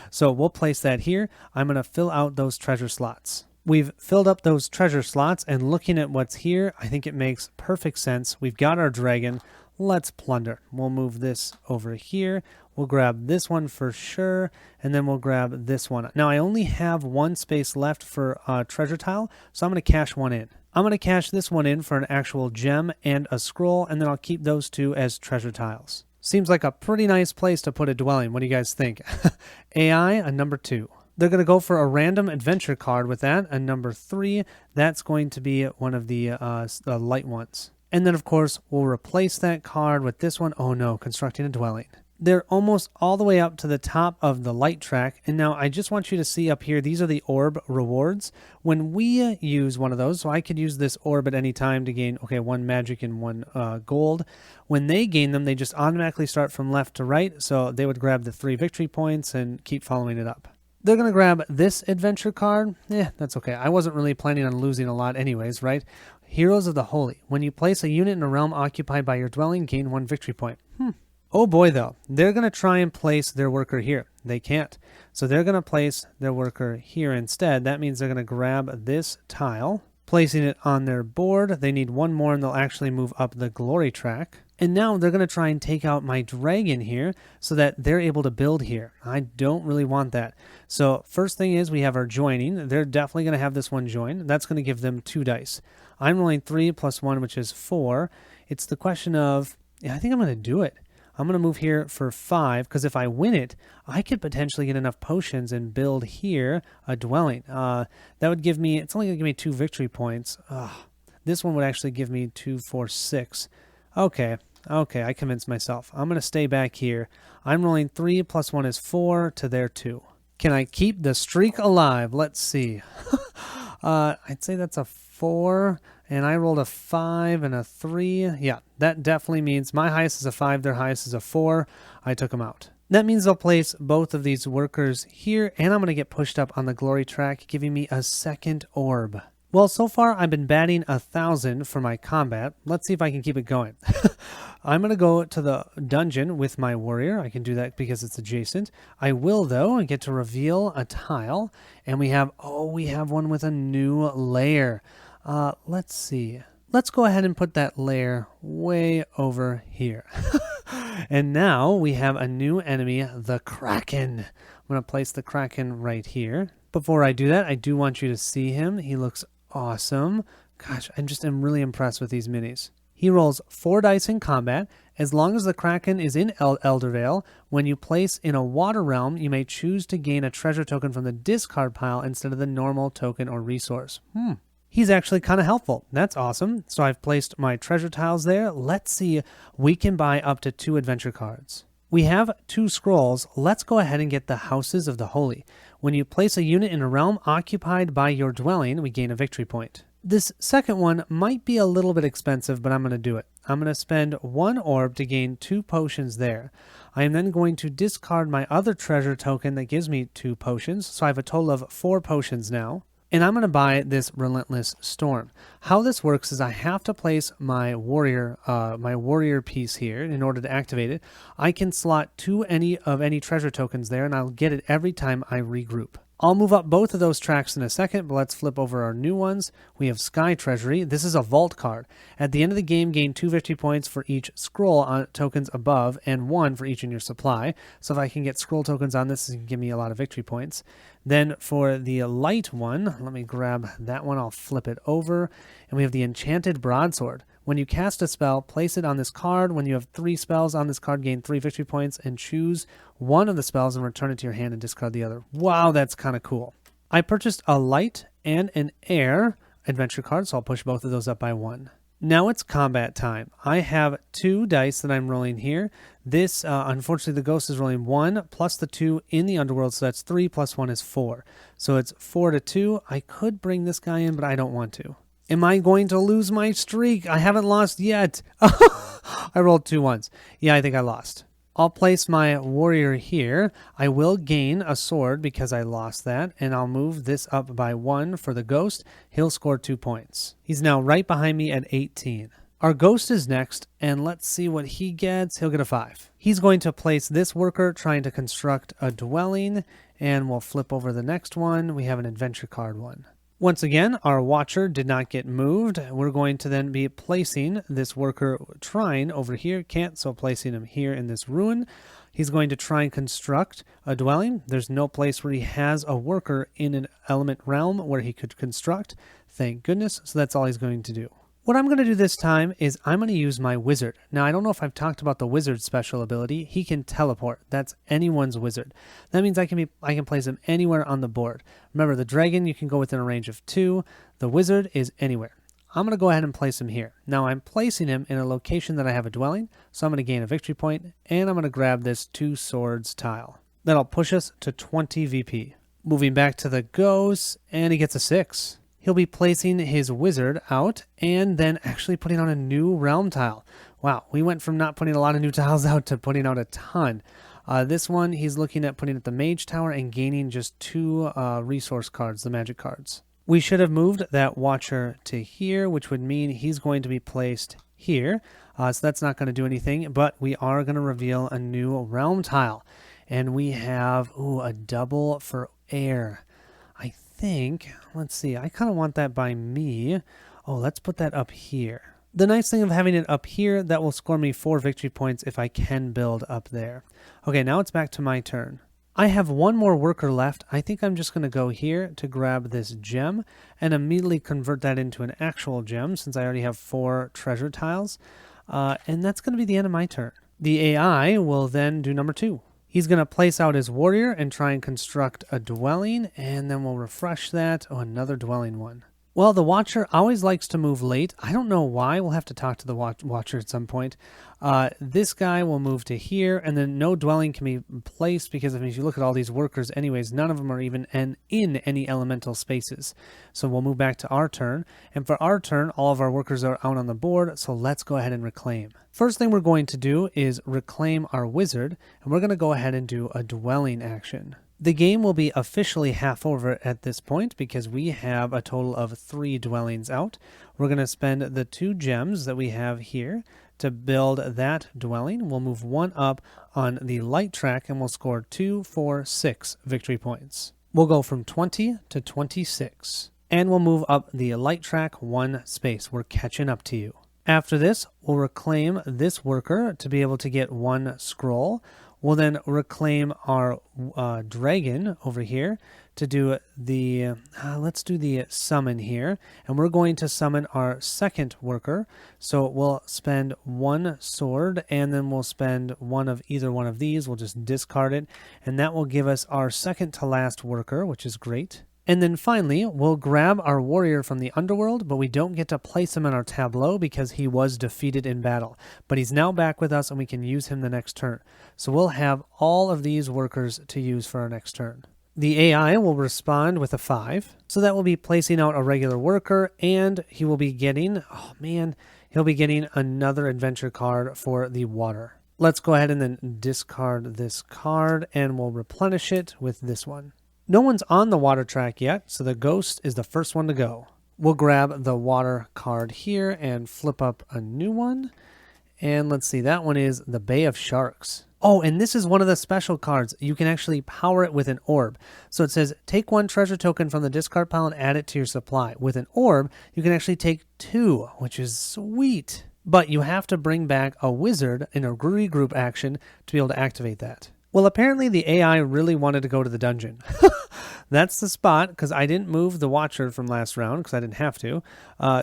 So we'll place that here. I'm going to fill out those treasure slots. We've filled up those treasure slots, and looking at what's here, I think it makes perfect sense. We've got our dragon. Let's plunder. We'll move this over here. We'll grab this one for sure, and then we'll grab this one. Now, I only have 1 space left for a treasure tile, so I'm going to cash 1 in. I'm going to cash this one in for an actual gem and a scroll, and then I'll keep those 2 as treasure tiles. Seems like a pretty nice place to put a dwelling. What do you guys think? AI, a number 2. They're going to go for a random adventure card with that, a number 3. That's going to be one of the light ones. And then, of course, we'll replace that card with this one. Oh no, constructing a dwelling. They're almost all the way up to the top of the light track. And now I just want you to see up here, these are the orb rewards. When we use one of those, so I could use this orb at any time to gain, 1 magic and 1 gold. When they gain them, they just automatically start from left to right. So they would grab the 3 victory points and keep following it up. They're going to grab this adventure card. That's okay. I wasn't really planning on losing a lot anyways, right? Heroes of the Holy. When you place a unit in a realm occupied by your dwelling, gain 1 victory point. Oh boy, though. They're going to try and place their worker here. They can't. So they're going to place their worker here instead. That means they're going to grab this tile, placing it on their board. They need 1 more and they'll actually move up the glory track. And now they're going to try and take out my dragon here so that they're able to build here. I don't really want that. So first thing is we have our joining. They're definitely going to have this one join. That's going to give them 2 dice. I'm rolling 3 plus 1, which is 4. It's the question of, I think I'm going to do it. I'm going to move here for 5, because if I win it, I could potentially get enough potions and build here a dwelling. That would give me, it's only going to give me 2 victory points. This one would actually give me 2, 4, 6. Okay, I convinced myself. I'm going to stay back here. I'm rolling 3 plus 1 is 4 to their 2. Can I keep the streak alive? Let's see. I'd say that's a 4, and I rolled a 5 and a 3. Yeah, that definitely means my highest is a 5, their highest is a 4. I took them out. That means I'll place both of these workers here, and I'm going to get pushed up on the glory track, giving me a 2nd orb. Well, so far I've been batting 1,000 for my combat. Let's see if I can keep it going. I'm going to go to the dungeon with my warrior. I can do that because it's adjacent. I will, though, get to reveal a tile. And we have one with a new layer. Let's see. Let's go ahead and put that layer way over here. And now we have a new enemy, the Kraken. I'm going to place the Kraken right here. Before I do that, I do want you to see him. He looks awesome. Gosh, I'm really impressed with these minis. He rolls 4 dice in combat. As long as the Kraken is in Eldervale, when you place in a water realm, you may choose to gain a treasure token from the discard pile instead of the normal token or resource. He's actually kind of helpful. That's awesome. So I've placed my treasure tiles there. Let's see. We can buy up to 2 adventure cards. We have 2 scrolls. Let's go ahead and get the Houses of the Holy. When you place a unit in a realm occupied by your dwelling, we gain a victory point. This second one might be a little bit expensive, but I'm going to do it. I'm going to spend 1 orb to gain 2 potions there. I am then going to discard my other treasure token that gives me 2 potions, so I have a total of 4 potions now. And I'm going to buy this Relentless Storm. How this works is I have to place my warrior piece here in order to activate it. I can slot 2 any treasure tokens there, and I'll get it every time I regroup. I'll move up both of those tracks in a second, but let's flip over our new ones. We have Sky Treasury. This is a vault card. At the end of the game, gain 2 victory points for each scroll on tokens above and 1 for each in your supply. So if I can get scroll tokens on this, it can give me a lot of victory points. Then for the light one, let me grab that one. I'll flip it over. And we have the Enchanted Broadsword. When you cast a spell, place it on this card. When you have 3 spells on this card, gain 3 victory points and choose one of the spells and return it to your hand and discard the other. Wow, that's kind of cool. I purchased a light and an air adventure card, so I'll push both of those up by 1. Now it's combat time. I have 2 dice that I'm rolling here. This, unfortunately, the ghost is rolling 1 plus the 2 in the underworld, so that's 3 plus 1 is 4. So it's 4 to 2. I could bring this guy in, but I don't want to. Am I going to lose my streak? I haven't lost yet. I rolled 2 ones. Yeah, I think I lost. I'll place my warrior here. I will gain a sword because I lost that, and I'll move this up by 1 for the ghost. He'll score 2 points. He's now right behind me at 18. Our ghost is next, and let's see what he gets. He'll get a 5. He's going to place this worker trying to construct a dwelling, and we'll flip over the next one. We have an adventure card one. Once again, our watcher did not get moved. We're going to then be placing this worker trying over here. Can't, so placing him here in this ruin. He's going to try and construct a dwelling. There's no place where he has a worker in an element realm where he could construct. Thank goodness. So that's all he's going to do. What I'm going to do this time is I'm going to use my wizard. Now, I don't know if I've talked about the wizard special ability. He can teleport. That's anyone's wizard. That means I can place him anywhere on the board. Remember, the dragon, you can go within a range of 2. The wizard is anywhere. I'm going to go ahead and place him here. Now, I'm placing him in a location that I have a dwelling, so I'm going to gain a victory point, and I'm going to grab this 2 swords tile. That'll push us to 20 VP. Moving back to the ghost, and he gets a 6. He'll be placing his wizard out and then actually putting on a new realm tile. Wow, we went from not putting a lot of new tiles out to putting out a ton. This one, he's looking at putting at the mage tower and gaining just 2 resource cards, the magic cards. We should have moved that watcher to here, which would mean he's going to be placed here. So that's not going to do anything, but we are going to reveal a new realm tile. And we have, a double for air. I think, let's see, I kind of want that by me. Oh, let's put that up here. The nice thing of having it up here, that will score me 4 victory points if I can build up there. Okay, now it's back to my turn. I have 1 more worker left. I think I'm just going to go here to grab this gem and immediately convert that into an actual gem since I already have 4 treasure tiles. And that's going to be the end of my turn. The AI will then do number 2. He's going to place out his warrior and try and construct a dwelling, and then we'll refresh that. Oh, another dwelling one. Well, the Watcher always likes to move late. I don't know why. We'll have to talk to the Watcher at some point. This guy will move to here, and then no dwelling can be placed because, if you look at all these workers anyways, none of them are even in any elemental spaces. So we'll move back to our turn. And for our turn, all of our workers are out on the board, so let's go ahead and reclaim. First thing we're going to do is reclaim our wizard, and we're going to go ahead and do a dwelling action. The game will be officially half over at this point because we have a total of 3 dwellings out. We're going to spend the 2 gems that we have here to build that dwelling. We'll move 1 up on the light track and we'll score 2, 4, 6 victory points. We'll go from 20 to 26. And we'll move up the light track 1 space. We're catching up to you. After this, we'll reclaim this worker to be able to get 1 scroll. We'll then reclaim our dragon over here to do the, let's do the summon here. And we're going to summon our second worker. So we'll spend 1 sword and then we'll spend 1 of either one of these. We'll just discard it. And that will give us our second to last worker, which is great. And then finally, we'll grab our warrior from the underworld, but we don't get to place him in our tableau because he was defeated in battle. But he's now back with us and we can use him the next turn. So we'll have all of these workers to use for our next turn. The AI will respond with a 5. So that will be placing out a regular worker, and he will be getting, he'll be getting another adventure card for the water. Let's go ahead and then discard this card and we'll replenish it with this one. No one's on the water track yet, so the ghost is the first one to go. We'll grab the water card here and flip up a new one. And let's see, that one is the Bay of Sharks. Oh, and this is one of the special cards. You can actually power it with an orb. So it says, take 1 treasure token from the discard pile and add it to your supply. With an orb, you can actually take 2, which is sweet. But you have to bring back a wizard in a regroup action to be able to activate that. Well, apparently the AI really wanted to go to the dungeon. That's the spot, because I didn't move the Watcher from last round, because I didn't have to.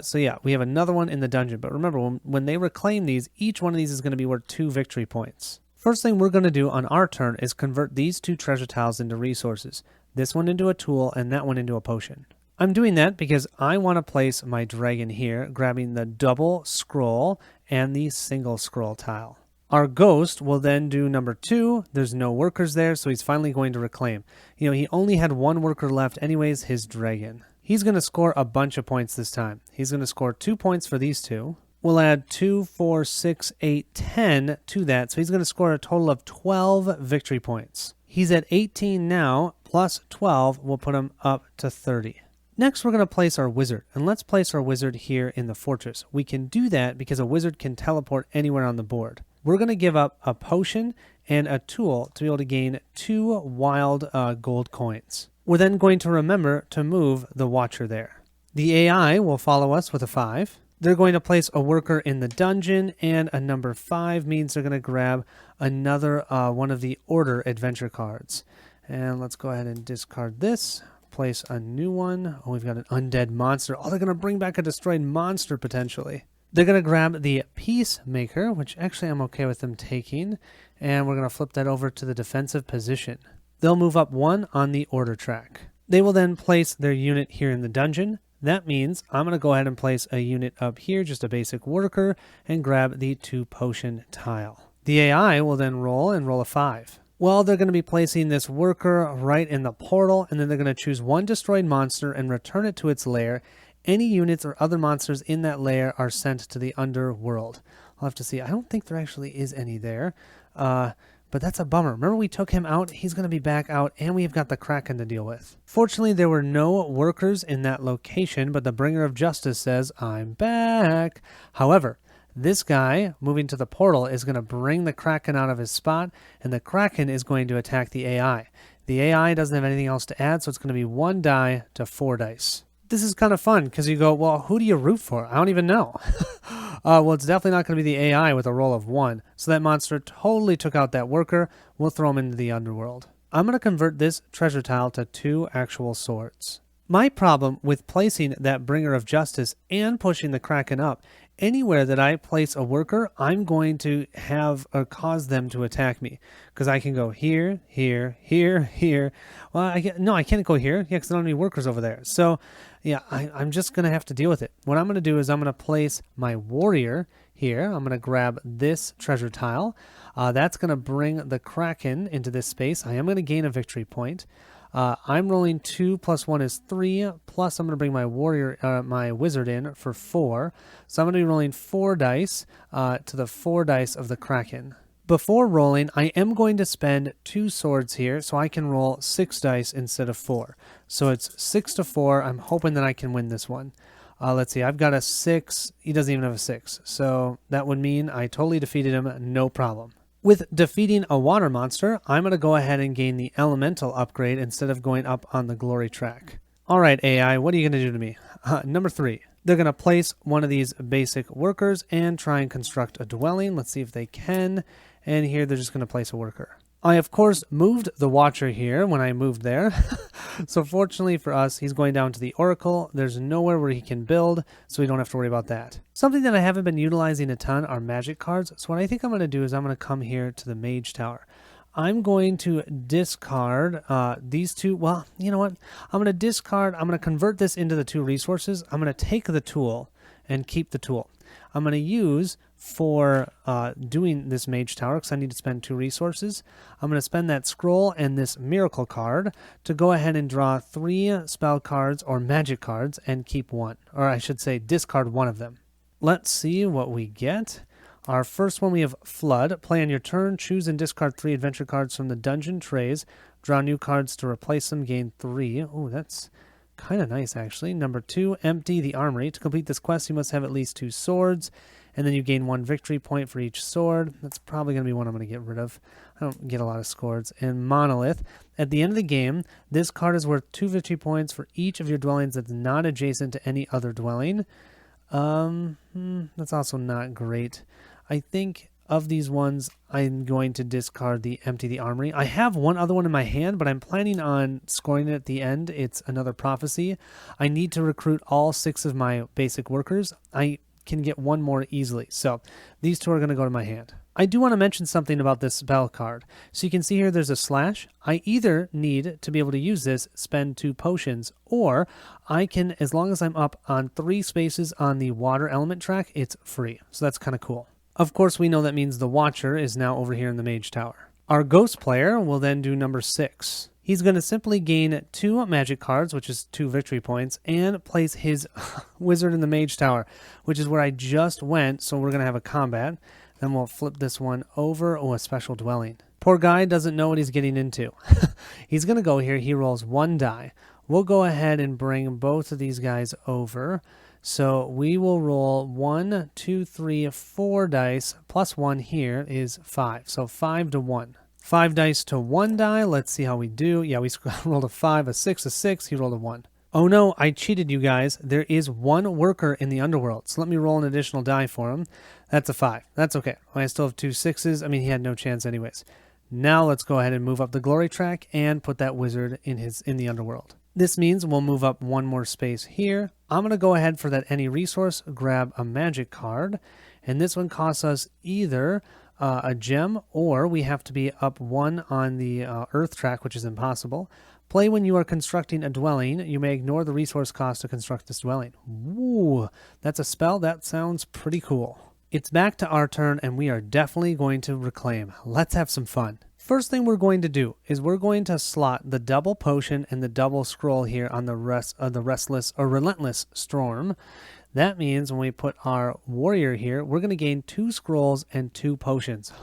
So yeah, we have another one in the dungeon. But remember, when they reclaim these, each one of these is going to be worth 2 victory points. First thing we're going to do on our turn is convert these 2 treasure tiles into resources. This one into a tool, and that one into a potion. I'm doing that because I want to place my dragon here, grabbing the double scroll and the single scroll tile. Our ghost will then do number 2. There's no workers there, so he's finally going to reclaim. He only had 1 worker left anyways, his dragon. He's going to score a bunch of points this time. He's going to score 2 points for these 2. We'll add 2, 4, 6, 8, 10 to that, so he's going to score a total of 12 victory points. He's at 18 now, plus 12 will put him up to 30. Next, we're going to place our wizard, and let's place our wizard here in the fortress. We can do that because a wizard can teleport anywhere on the board. We're going to give up a potion and a tool to be able to gain 2 wild gold coins. We're then going to remember to move the Watcher there. The AI will follow us with a 5. They're going to place a worker in the dungeon, and a number 5 means they're going to grab another one of the order adventure cards. And let's go ahead and discard this. Place a new one. Oh, we've got an Undead Monster. Oh, they're going to bring back a destroyed monster potentially. They're going to grab the Peacemaker, which actually I'm okay with them taking, and we're going to flip that over to the defensive position. They'll move up 1 on the order track. They will then place their unit here in the dungeon. That means I'm going to go ahead and place a unit up here, just a basic worker, and grab the 2 potion tile. The AI will then roll a 5. Well, they're going to be placing this worker right in the portal, and then they're going to choose 1 destroyed monster and return it to its lair. Any units or other monsters in that lair are sent to the underworld. I'll have to see. I don't think there actually is any there. but that's a bummer. Remember we took him out? He's going to be back out, and we've got the Kraken to deal with. Fortunately, there were no workers in that location, but the Bringer of Justice says, I'm back. However, this guy moving to the portal is going to bring the Kraken out of his spot, and the Kraken is going to attack the AI. The AI doesn't have anything else to add, so it's going to be 1 die to 4 dice. This is kind of fun because you go, well, who do you root for? I don't even know. Well, it's definitely not going to be the AI with a roll of 1. So that monster totally took out that worker. We'll throw him into the underworld. I'm going to convert this treasure tile to 2 actual swords. My problem with placing that Bringer of Justice and pushing the Kraken up, anywhere that I place a worker, I'm going to have or cause them to attack me. Because I can go here, here, here, here. Well, I can't go here. Yeah, because there don't have any workers over there. So, yeah, I'm just going to have to deal with it. What I'm going to do is I'm going to place my warrior here. I'm going to grab this treasure tile. That's going to bring the Kraken into this space. I am going to gain a victory point. I'm rolling 2 plus 1 is 3, plus I'm going to bring my warrior, my wizard in for 4. So I'm going to be rolling 4 dice to the 4 dice of the Kraken. Before rolling, I am going to spend 2 swords here, so I can roll 6 dice instead of 4. So it's 6 to 4. I'm hoping that I can win this one. Let's see, I've got a 6. He doesn't even have a 6. So that would mean I totally defeated him, no problem. With defeating a water monster, I'm going to go ahead and gain the elemental upgrade instead of going up on the glory track. All right, AI, what are you going to do to me? Number 3, they're going to place one of these basic workers and try and construct a dwelling. Let's see if they can. And here they're just going to place a worker. I, of course, moved the Watcher here when I moved there. So fortunately for us, he's going down to the Oracle. There's nowhere where he can build, so we don't have to worry about that. Something that I haven't been utilizing a ton are magic cards. So what I think I'm going to do is I'm going to come here to the Mage Tower. I'm going to discard these 2. Well, you know what? I'm going to discard. I'm going to convert this into the 2 resources. I'm going to take the tool and keep the tool. I'm going to use for doing this Mage Tower because I need to spend 2 resources. I'm going to spend that scroll and this miracle card to go ahead and draw 3 spell cards or magic cards and keep 1. Or I should say discard 1 of them. Let's see what we get. Our first one, we have Flood. Play on your turn. Choose and discard 3 adventure cards from the dungeon trays. Draw new cards to replace them. Gain 3. Oh, that's kind of nice, actually. Number 2, empty the armory. To complete this quest, you must have at least 2 swords. And then you gain 1 victory point for each sword. That's probably going to be one I'm going to get rid of. I don't get a lot of swords. And Monolith. At the end of the game, this card is worth 2 victory points for each of your dwellings that's not adjacent to any other dwelling. That's also not great. I think of these ones, I'm going to discard the Empty the Armory. I have one other one in my hand, but I'm planning on scoring it at the end. It's another prophecy. I need to recruit all 6 of my basic workers. I can get 1 more easily. So these 2 are going to go to my hand. I do want to mention something about this spell card. So you can see here there's a slash. I either need to be able to use this, spend 2 potions, or I can, as long as I'm up on 3 spaces on the water element track, it's free. So that's kind of cool. Of course, we know that means the Watcher is now over here in the Mage Tower. Our Ghost player will then do number 6. He's going to simply gain 2 magic cards, which is 2 victory points, and place his Wizard in the Mage Tower, which is where I just went, so we're going to have a combat. Then we'll flip this one over. Oh, a special dwelling. Poor guy doesn't know what he's getting into. He's going to go here. He rolls 1 die. We'll go ahead and bring both of these guys over. So we will roll 1, 2, 3, 4 dice, plus 1 here is 5. So 5 to 1. 5 dice to 1 die. Let's see how we do. Yeah, we rolled a 5, a 6, a 6. He rolled a 1. Oh no, I cheated, you guys. There is 1 worker in the underworld. So let me roll an additional die for him. That's a 5. That's okay. I still have 2 6s. I mean, he had no chance anyways. Now let's go ahead and move up the glory track and put that wizard in the underworld. This means we'll move up 1 more space here. I'm going to go ahead for that any resource, grab a magic card, and this one costs us either a gem or we have to be up 1 on the earth track, which is impossible. Play when you are constructing a dwelling. You may ignore the resource cost to construct this dwelling. Woo, that's a spell. That sounds pretty cool. It's back to our turn, and we are definitely going to reclaim. Let's have some fun. First thing we're going to do is we're going to slot the double potion and the double scroll here on the restless or relentless storm. That means when we put our warrior here, we're going to gain 2 scrolls and 2 potions.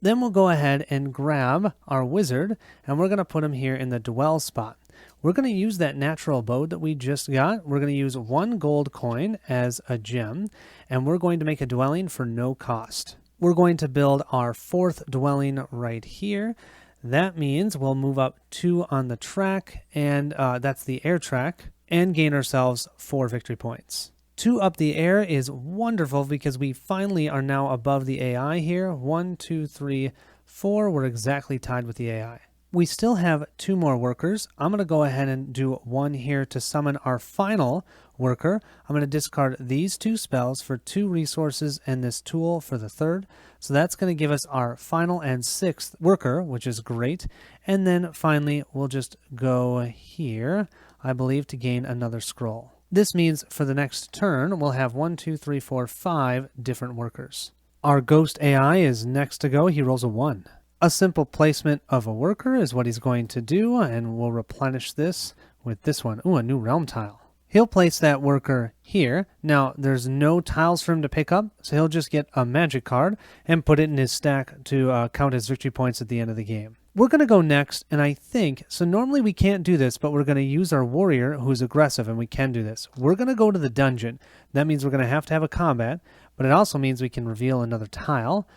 Then we'll go ahead and grab our wizard, and we're going to put him here in the dwell spot. We're going to use that natural abode that we just got. We're going to use 1 gold coin as a gem, and we're going to make a dwelling for no cost. We're going to build our 4th dwelling right here. That means we'll move up 2 on the track, and that's the air track, and gain ourselves 4 victory points. 2 up the air is wonderful because we finally are now above the AI here. 1, 2, 3, 4. We're exactly tied with the AI. We still have 2 more workers. I'm going to go ahead and do 1 here to summon our final worker. I'm going to discard these 2 spells for 2 resources and this tool for the 3rd. So that's going to give us our final and 6th worker, which is great. And then finally, we'll just go here, I believe, to gain another scroll. This means for the next turn, we'll have 1, 2, 3, 4, 5 different workers. Our ghost AI is next to go. He rolls a 1. A simple placement of a worker is what he's going to do, and we'll replenish this with this one. Ooh, a new realm tile. He'll place that worker here. Now, there's no tiles for him to pick up, so he'll just get a magic card and put it in his stack to count his victory points at the end of the game. We're going to go next, and I think, so normally we can't do this, but we're going to use our warrior who's aggressive, and we can do this. We're going to go to the dungeon. That means we're going to have a combat, but it also means we can reveal another tile.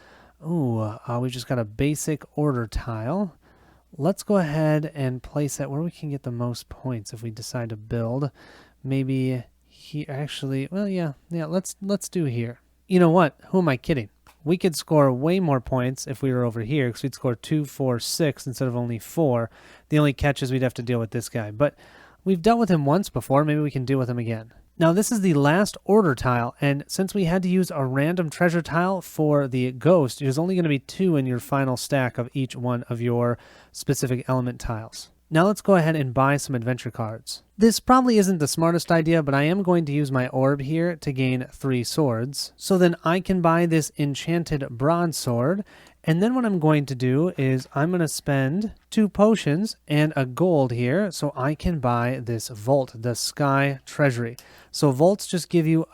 Ooh, we just got a basic order tile. Let's go ahead and place that where we can get the most points if we decide to build. Maybe here, actually, well, yeah, let's do here. You know what? Who am I kidding? We could score way more points if we were over here, because we'd score 2, 4, 6 instead of only 4. The only catch is we'd have to deal with this guy. But we've dealt with him once before. Maybe we can deal with him again. Now, this is the last order tile, and since we had to use a random treasure tile for the ghost, there's only going to be 2 in your final stack of each one of your specific element tiles. Now let's go ahead and buy some adventure cards. This probably isn't the smartest idea, but I am going to use my orb here to gain 3 swords. So then I can buy this enchanted broadsword, and then what I'm going to do is I'm going to spend 2 potions and a gold here so I can buy this vault, the sky treasury. So vaults just give you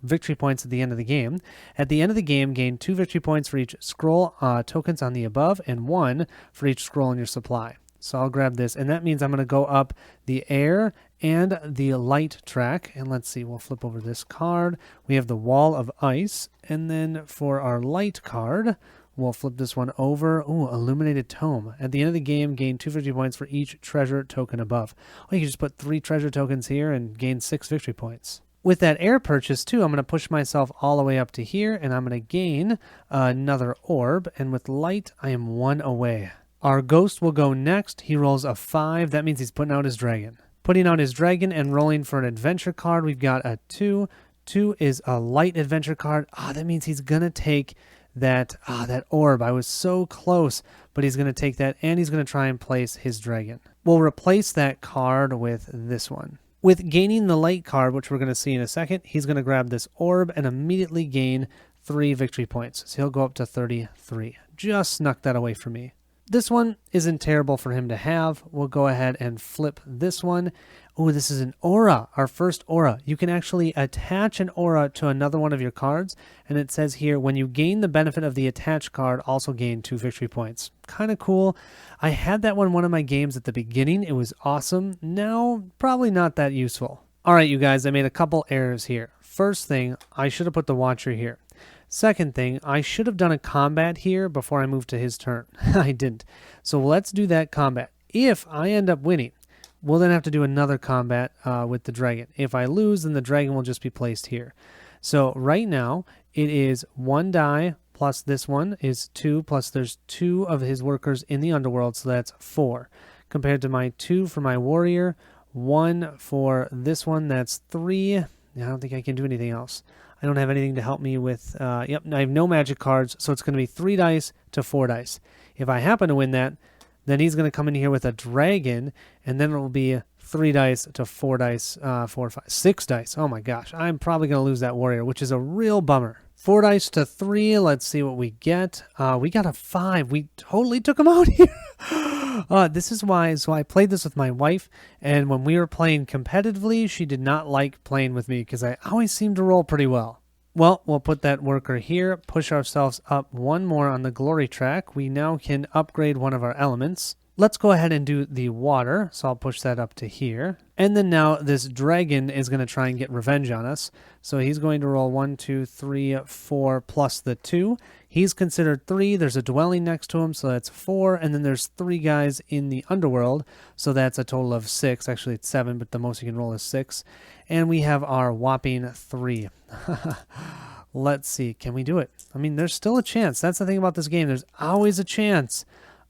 victory points at the end of the game. At the end of the game, gain 2 victory points for each scroll tokens on the above and 1 for each scroll in your supply. So I'll grab this, and that means I'm going to go up the air and the light track. And let's see, we'll flip over this card. We have the wall of ice, and then for our light card, we'll flip this one over. Ooh, illuminated tome. At the end of the game, gain 2 victory points for each treasure token above. Oh, you can just put 3 treasure tokens here and gain 6 victory points. With that air purchase, too, I'm going to push myself all the way up to here, and I'm going to gain another orb. And with light, I am 1 away. Our ghost will go next. He rolls a 5. That means he's putting out his dragon. Putting out his dragon and rolling for an adventure card, we've got a 2. 2 is a light adventure card. That means he's going to take that orb. I was so close, but he's going to take that, and he's going to try and place his dragon. We'll replace that card with this one. With gaining the light card, which we're going to see in a second, he's going to grab this orb and immediately gain 3 victory points. So he'll go up to 33. Just snuck that away from me. This one isn't terrible for him to have. We'll go ahead and flip this one. Oh, this is an aura, our first aura. You can actually attach an aura to another one of your cards, and it says here, when you gain the benefit of the attached card, also gain 2 victory points. Kind of cool. I had that one of my games at the beginning. It was awesome. Now, probably not that useful. All right, you guys, I made a couple errors here. First thing, I should have put the Watcher here. Second thing, I should have done a combat here before I moved to his turn. I didn't. So let's do that combat. If I end up winning, we'll then have to do another combat with the dragon. If I lose, then the dragon will just be placed here. So right now, it is 1 die plus this one is 2, plus there's 2 of his workers in the underworld, so that's 4. Compared to my 2 for my warrior, 1 for this one, that's 3. I don't think I can do anything else. I don't have anything to help me with, I have no magic cards, so it's going to be 3 dice to 4 dice. If I happen to win that, then he's going to come in here with a dragon, and then it will be 3 dice to 4 dice, 4, 5, 6 dice. Oh my gosh, I'm probably going to lose that warrior, which is a real bummer. 4 dice to 3, let's see what we get. We got a 5. We totally took him out here. This is why, so I played this with my wife, and when we were playing competitively, she did not like playing with me because I always seemed to roll pretty well. Well, we'll put that worker here, push ourselves up one more on the glory track. We now can upgrade one of our elements. Let's go ahead and do the water, so I'll push that up to here. And then now this dragon is going to try and get revenge on us. So he's going to roll 1, 2, 3, 4 plus the 2. He's considered 3. There's a dwelling next to him, so that's 4. And then there's 3 guys in the underworld, so that's a total of 6. Actually, it's 7, but the most you can roll is 6. And we have our whopping 3. Let's see. Can we do it? I mean, there's still a chance. That's the thing about this game. There's always a chance.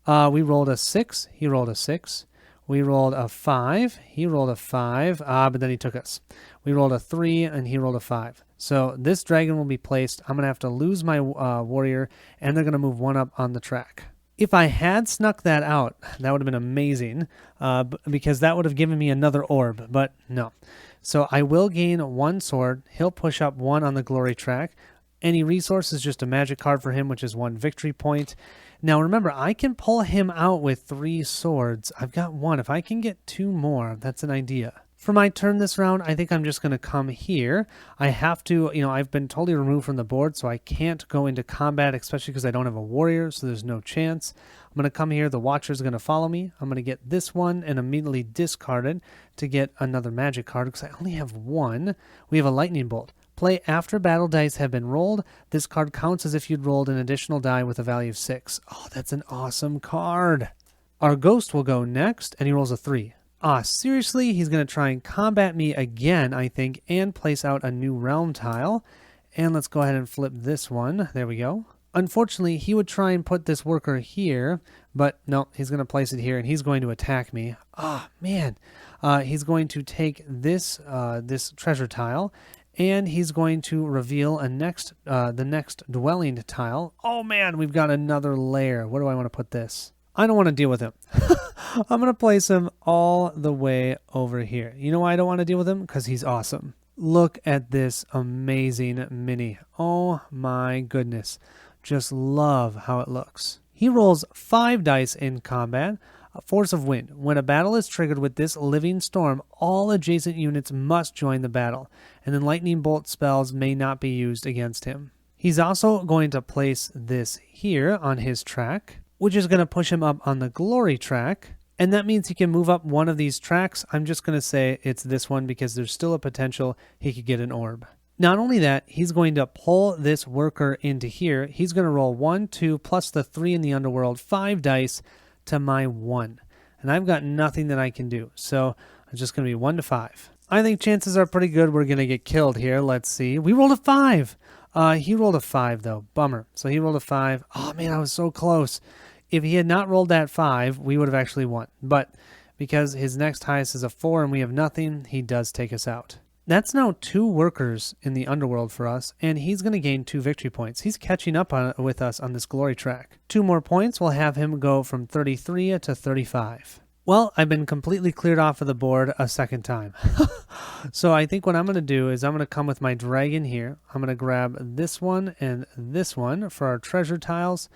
We rolled a 6. He rolled a 6. We rolled a 5. He rolled a 5. But then he took us. We rolled a 3, and he rolled a 5. So this dragon will be placed. I'm going to have to lose my warrior, and they're going to move one up on the track. If I had snuck that out, that would have been amazing, because that would have given me another orb, but no. So I will gain 1 sword. He'll push up 1 on the glory track. Any resource is just a magic card for him, which is 1 victory point. Now remember, I can pull him out with 3 swords. I've got 1. If I can get 2 more, that's an idea. For my turn this round, I think I'm just going to come here. I have to, I've been totally removed from the board, so I can't go into combat, especially because I don't have a warrior, so there's no chance. I'm going to come here. The Watcher's going to follow me. I'm going to get this one and immediately discard it to get another magic card because I only have 1. We have a lightning bolt. Play after battle dice have been rolled. This card counts as if you'd rolled an additional die with a value of 6. Oh, that's an awesome card. Our ghost will go next, and he rolls a 3. Seriously? He's going to try and combat me again, I think, and place out a new realm tile. And let's go ahead and flip this one. There we go. Unfortunately, he would try and put this worker here, but no, he's going to place it here, and he's going to attack me. Man. He's going to take this this treasure tile, and he's going to reveal the next dwelling tile. Oh man, we've got another lair. Where do I want to put this? I don't want to deal with him. I'm going to place him all the way over here. You know why I don't want to deal with him? Because he's awesome. Look at this amazing mini. Oh my goodness. Just love how it looks. He rolls 5 dice in combat. A force of wind. When a battle is triggered with this living storm, all adjacent units must join the battle, and then lightning bolt spells may not be used against him. He's also going to place this here on his track, which is going to push him up on the glory track, and that means he can move up one of these tracks. I'm just going to say it's this one because there's still a potential he could get an orb. Not only that, he's going to pull this worker into here. He's going to roll 1, 2, plus the 3 in the underworld, 5 dice to my 1. And I've got nothing that I can do. So it's just going to be 1 to 5. I think chances are pretty good we're going to get killed here. Let's see. We rolled a 5. He rolled a 5, though. Bummer. So he rolled a 5. Oh, man, I was so close. If he had not rolled that 5, we would have actually won. But because his next highest is a 4 and we have nothing, he does take us out. That's now 2 workers in the underworld for us, and he's going to gain 2 victory points. He's catching up with us on this glory track. 2 more points will have him go from 33 to 35. Well, I've been completely cleared off of the board a second time. So I think what I'm going to do is I'm going to come with my dragon here. I'm going to grab this one and this one for our treasure tiles,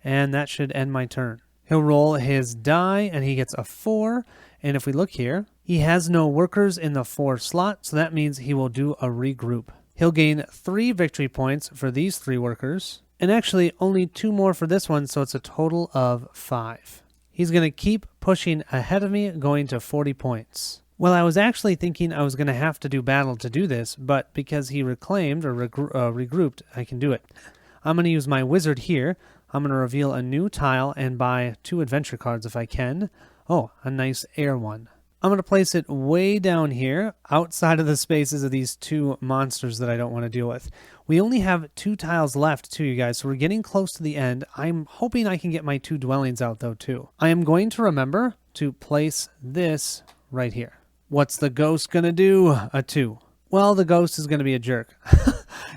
and that should end my turn. He'll roll his die, and he gets a 4. And if we look here, he has no workers in the 4 slot, so that means he will do a regroup. He'll gain 3 victory points for these 3 workers, and actually only 2 more for this one, so it's a total of 5. He's going to keep pushing ahead of me, going to 40 points. Well, I was actually thinking I was going to have to do battle to do this, but because he reclaimed or regrouped, I can do it. I'm going to use my wizard here. I'm going to reveal a new tile and buy 2 adventure cards if I can. Oh, a nice air one. I'm going to place it way down here, outside of the spaces of these 2 monsters that I don't want to deal with. We only have 2 tiles left, too, you guys, so we're getting close to the end. I'm hoping I can get my 2 dwellings out, though, too. I am going to remember to place this right here. What's the ghost going to do? A 2. Well, the ghost is going to be a jerk.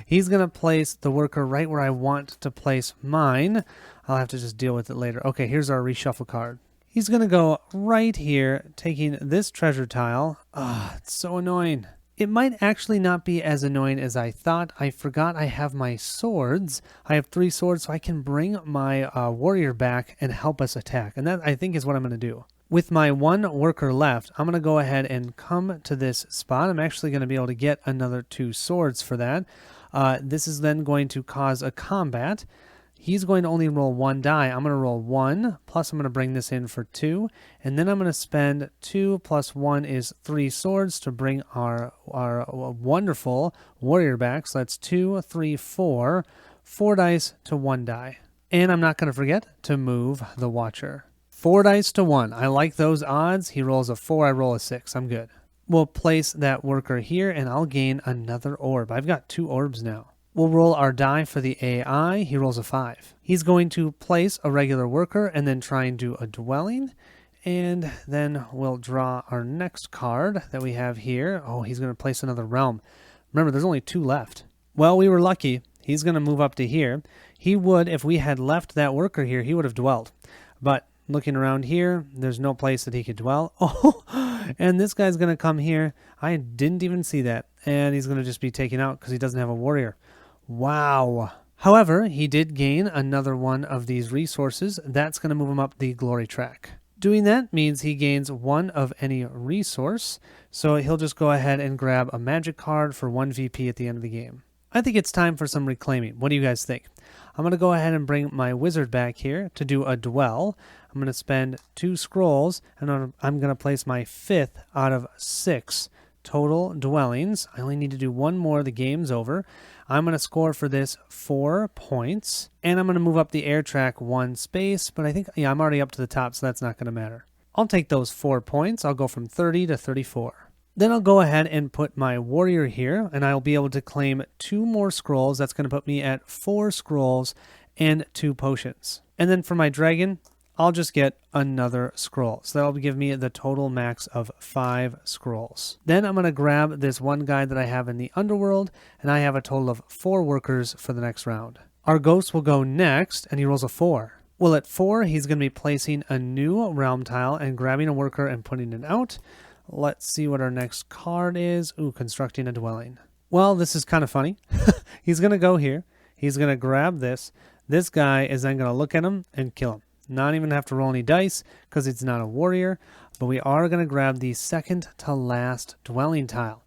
He's going to place the worker right where I want to place mine. I'll have to just deal with it later. Okay, here's our reshuffle card. He's going to go right here, taking this treasure tile. It's so annoying. It might actually not be as annoying as I thought. I forgot I have my swords. I have 3 swords, so I can bring my warrior back and help us attack. And that, I think, is what I'm going to do. With my one worker left, I'm going to go ahead and come to this spot. I'm actually going to be able to get another 2 swords for that. This is then going to cause a combat. He's going to only roll 1 die. I'm going to roll 1, plus I'm going to bring this in for 2, and then I'm going to spend 2 plus 1 is 3 swords to bring our wonderful warrior back. So that's 2, 3, 4. 4 dice to 1 die. And I'm not going to forget to move the Watcher. 4 dice to 1. I like those odds. He rolls a 4, I roll a 6. I'm good. We'll place that worker here, and I'll gain another orb. I've got 2 orbs now. We'll roll our die for the AI. He rolls a 5. He's going to place a regular worker and then try and do a dwelling. And then we'll draw our next card that we have here. Oh, he's going to place another realm. Remember, there's only 2 left. Well, we were lucky. He's going to move up to here. He would, if we had left that worker here, he would have dwelled. But looking around here, there's no place that he could dwell. Oh, and this guy's going to come here. I didn't even see that. And he's going to just be taken out because he doesn't have a warrior. Wow. However, he did gain another one of these resources. That's going to move him up the glory track. Doing that means he gains 1 of any resource. So he'll just go ahead and grab a magic card for 1 VP at the end of the game. I think it's time for some reclaiming. What do you guys think? I'm going to go ahead and bring my wizard back here to do a dwell. I'm going to spend 2 scrolls, and I'm going to place my 5th out of 6 total dwellings. I only need to do 1 more. The game's over. I'm going to score for this 4 points, and I'm going to move up the air track 1 space, but I think, yeah, I'm already up to the top, so that's not going to matter. I'll take those 4 points. I'll go from 30 to 34. Then I'll go ahead and put my warrior here, and I'll be able to claim 2 more scrolls. That's going to put me at 4 scrolls and 2 potions. And then for my dragon, I'll just get another scroll. So that'll give me the total max of 5 scrolls. Then I'm going to grab this one guy that I have in the underworld, and I have a total of 4 workers for the next round. Our ghost will go next, and he rolls a 4. Well, at 4, he's going to be placing a new realm tile and grabbing a worker and putting it out. Let's see what our next card is. Ooh, constructing a dwelling. Well, this is kind of funny. He's going to go here. He's going to grab this. This guy is then going to look at him and kill him. Not even have to roll any dice because it's not a warrior. But we are going to grab the second to last dwelling tile.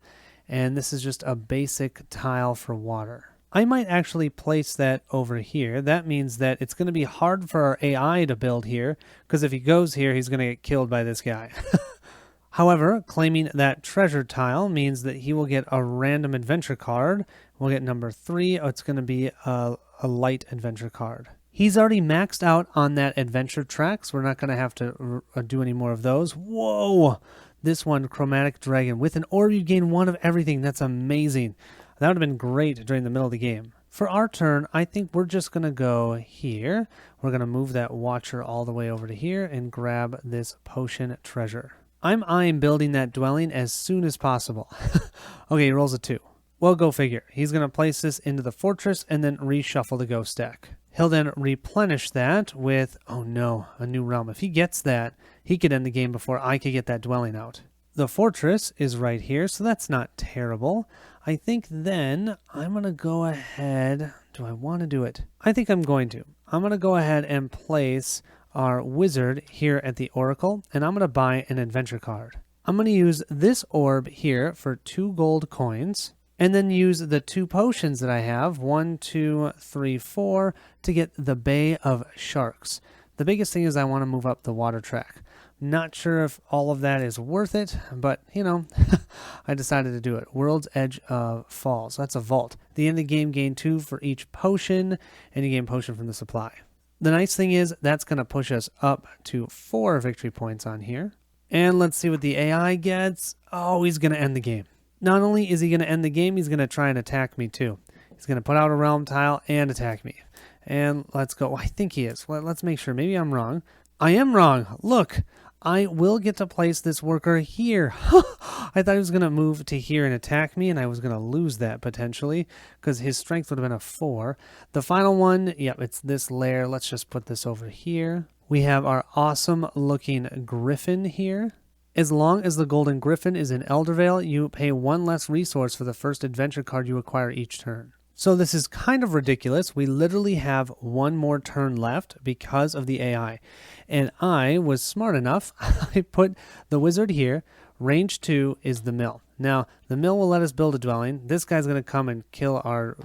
And this is just a basic tile for water. I might actually place that over here. That means that it's going to be hard for our AI to build here, because if he goes here, he's going to get killed by this guy. However, claiming that treasure tile means that he will get a random adventure card. We'll get number 3. Oh, it's going to be a light adventure card. He's already maxed out on that adventure track, so we're not going to have to do any more of those. Whoa! This one, Chromatic Dragon. With an orb, you gain 1 of everything. That's amazing. That would have been great during the middle of the game. For our turn, I think we're just going to go here. We're going to move that Watcher all the way over to here and grab this potion treasure. I'm eyeing building that dwelling as soon as possible. Okay, he rolls a 2. Well, go figure. He's going to place this into the fortress and then reshuffle the ghost deck. He'll then replenish that with, oh no, a new realm. If he gets that, he could end the game before I could get that dwelling out. The fortress is right here, so that's not terrible. I think then I'm going to go ahead. Do I want to do it? I think I'm going to. I'm going to go ahead and place our wizard here at the oracle, and I'm going to buy an adventure card. I'm going to use this orb here for 2 gold coins, and then use the 2 potions that I have, 1, 2, 3, 4, to get the Bay of Sharks. The biggest thing is I want to move up the water track. Not sure if all of that is worth it, but, you know, I decided to do it. World's Edge of Falls. That's a vault. At the end of the game, gain 2 for each potion, and you gain potion from the supply. The nice thing is that's going to push us up to 4 victory points on here. And let's see what the AI gets. Oh, he's going to end the game. Not only is he going to end the game, he's going to try and attack me too. He's going to put out a realm tile and attack me. And let's go. Well, I think he is. Let's make sure. Maybe I'm wrong. I am wrong. Look, I will get to place this worker here. I thought he was going to move to here and attack me, and I was going to lose that potentially because his strength would have been a 4. The final one, yep, it's this layer. Let's just put this over here. We have our awesome looking Griffin here. As long as the golden Griffin is in Eldervale, you pay 1 less resource for the first adventure card you acquire each turn. So this is kind of ridiculous. We literally have one more turn left because of the AI. And I was smart enough. I put the wizard here. Range 2 is the mill. Now, the mill will let us build a dwelling. This guy's going to come and kill our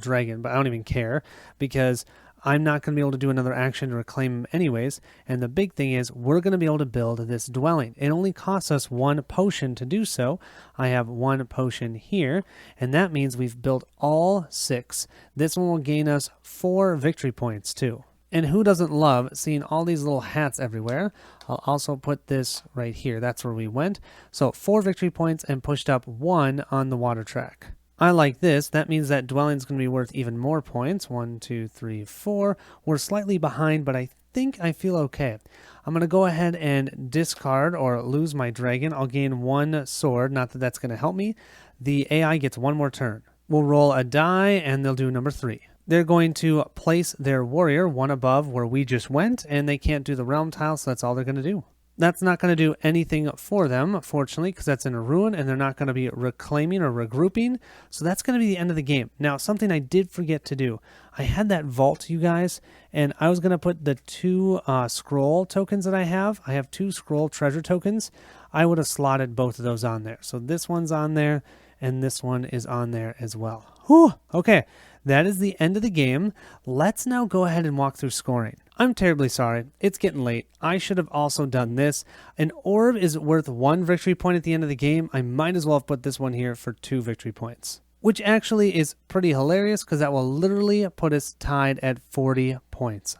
dragon, but I don't even care because I'm not going to be able to do another action to reclaim him anyways. And the big thing is we're going to be able to build this dwelling. It only costs us 1 potion to do so. I have 1 potion here, and that means we've built all 6. This one will gain us 4 victory points too. And who doesn't love seeing all these little hats everywhere? I'll also put this right here. That's where we went. So 4 victory points and pushed up 1 on the water track. I like this. That means that dwelling's going to be worth even more points. 1, 2, 3, 4. We're slightly behind, but I think I feel okay. I'm going to go ahead and discard or lose my dragon. I'll gain 1 sword. Not that that's going to help me. The AI gets 1 more turn. We'll roll a die, and they'll do number 3. They're going to place their warrior 1 above where we just went, and they can't do the realm tile, so that's all they're going to do. That's not going to do anything for them, fortunately, because that's in a ruin, and they're not going to be reclaiming or regrouping, so that's going to be the end of the game. Now, something I did forget to do. I had that vault, you guys, and I was going to put the 2 scroll tokens that I have. I have 2 scroll treasure tokens. I would have slotted both of those on there. So this one's on there, and this one is on there as well. Whew, okay. That is the end of the game. Let's now go ahead and walk through scoring. I'm terribly sorry. It's getting late. I should have also done this. An orb is worth 1 victory point at the end of the game. I might as well have put this one here for 2 victory points, which actually is pretty hilarious because that will literally put us tied at 40 points.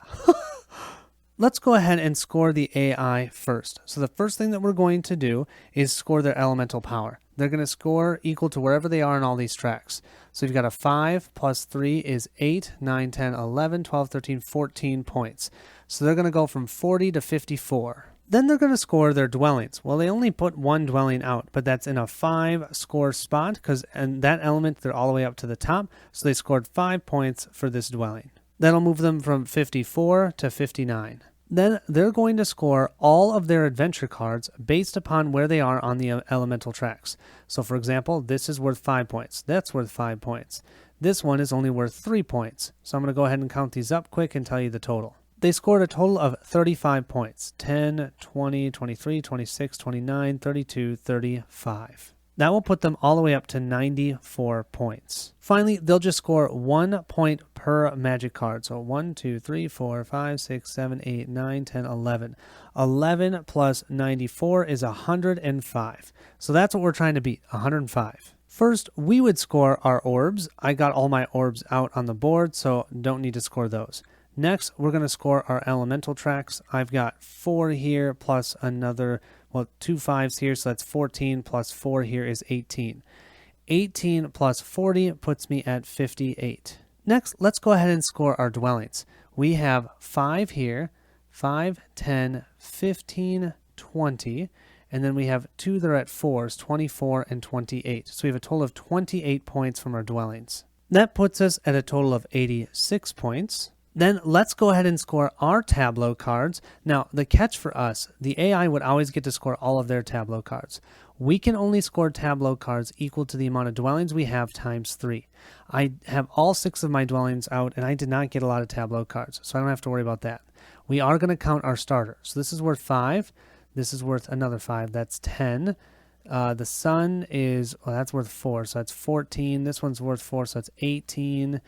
Let's go ahead and score the AI first. So the first thing that we're going to do is score their elemental power. They're going to score equal to wherever they are in all these tracks. So you've got a 5 plus 3 is 8, 9, 10, 11, 12, 13, 14 points. So they're going to go from 40 to 54. Then they're going to score their dwellings. Well, they only put 1 dwelling out, but that's in a 5 score spot because in that element, they're all the way up to the top. So they scored 5 points for this dwelling. That'll move them from 54 to 59. Then they're going to score all of their adventure cards based upon where they are on the elemental tracks. So for example, this is worth 5 points. That's worth 5 points. This one is only worth 3 points. So I'm going to go ahead and count these up quick and tell you the total. They scored a total of 35 points. 10, 20, 23, 26, 29, 32, 35. That will put them all the way up to 94 points. Finally, they'll just score 1 point per magic card. So 1, 2, 3, 4, 5, 6, 7, 8, 9, 10, 11. 11 plus 94 is 105. So that's what we're trying to beat, 105. First, we would score our orbs. I got all my orbs out on the board, so don't need to score those. Next, we're going to score our elemental tracks. I've got 4 here plus another, well, 2 5s here, so that's 14 plus 4 here is 18. 18 plus 40 puts me at 58. Next, let's go ahead and score our dwellings. We have 5 here, 5, 10, 15, 20, and then we have 2 that are at 4s, 24 and 28. So we have a total of 28 points from our dwellings. That puts us at a total of 86 points. Then let's go ahead and score our tableau cards. Now, the catch for us, the AI would always get to score all of their tableau cards. We can only score tableau cards equal to the amount of dwellings we have times 3. I have all 6 of my dwellings out, and I did not get a lot of tableau cards, so I don't have to worry about that. We are going to count our starter. So this is worth 5. This is worth another 5. That's 10. The sun is, well, that's worth 4, so that's 14. This one's worth 4, so that's 18.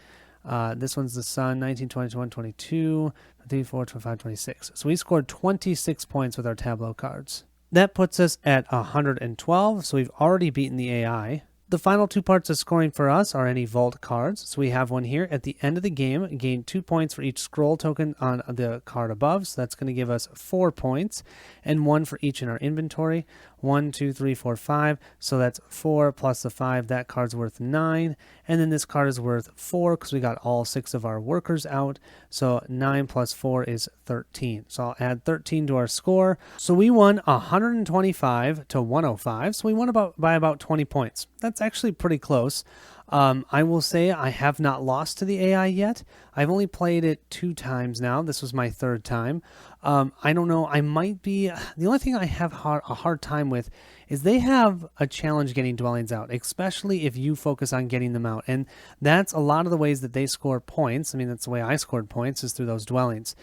This one's the sun, 19, 20, 21, 22, 23, 24, 25, 26. So we scored 26 points with our tableau cards. That puts us at 112, so we've already beaten the AI. The final 2 parts of scoring for us are any vault cards. So we have one here at the end of the game. Gain 2 points for each scroll token on the card above. So that's going to give us 4 points and 1 for each in our inventory. 1, 2, 3, 4, 5. So that's 4 plus the 5. That card's worth 9. And then this card is worth 4 because we got all 6 of our workers out. So 9 plus 4 is 13. So I'll add 13 to our score. So we won 125 to 105. So we won by about 20 points. That's actually pretty close. I will say I have not lost to the AI yet. I've only played it 2 times now. This was my 3rd time. I don't know. I might be... The only thing I have a hard time with is they have a challenge getting dwellings out, especially if you focus on getting them out. And that's a lot of the ways that they score points. I mean, that's the way I scored points, is through those dwellings.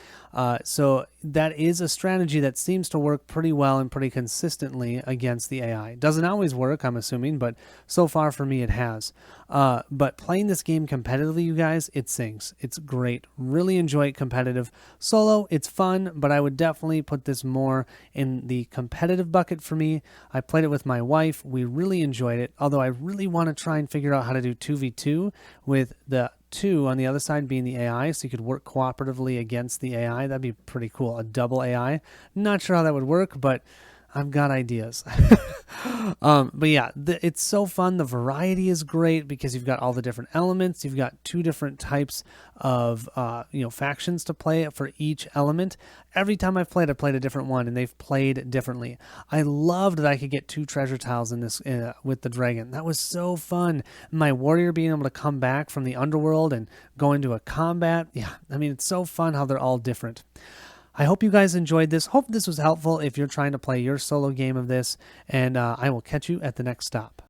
So that is a strategy that seems to work pretty well and pretty consistently against the AI. Doesn't always work, I'm assuming, but so far for me it has. But playing this game competitively, you guys, it sings. It's great. Really enjoy it competitive. Solo, it's fun, but I would definitely put this more in the competitive bucket for me. I played it with my wife. We really enjoyed it, although I really want to try and figure out how to do 2v2 with the 2 on the other side being the AI, so you could work cooperatively against the AI. That'd be pretty cool. A double AI. Not sure how that would work, but I've got ideas. But yeah, it's so fun. The variety is great because you've got all the different elements. You've got 2 different types of factions to play for each element. Every time I played a different one, and they've played differently. I loved that I could get 2 treasure tiles in this with the dragon. That was so fun. My warrior being able to come back from the underworld and go into a combat. Yeah, I mean, it's so fun how they're all different. I hope you guys enjoyed this. Hope this was helpful if you're trying to play your solo game of this, and I will catch you at the next stop.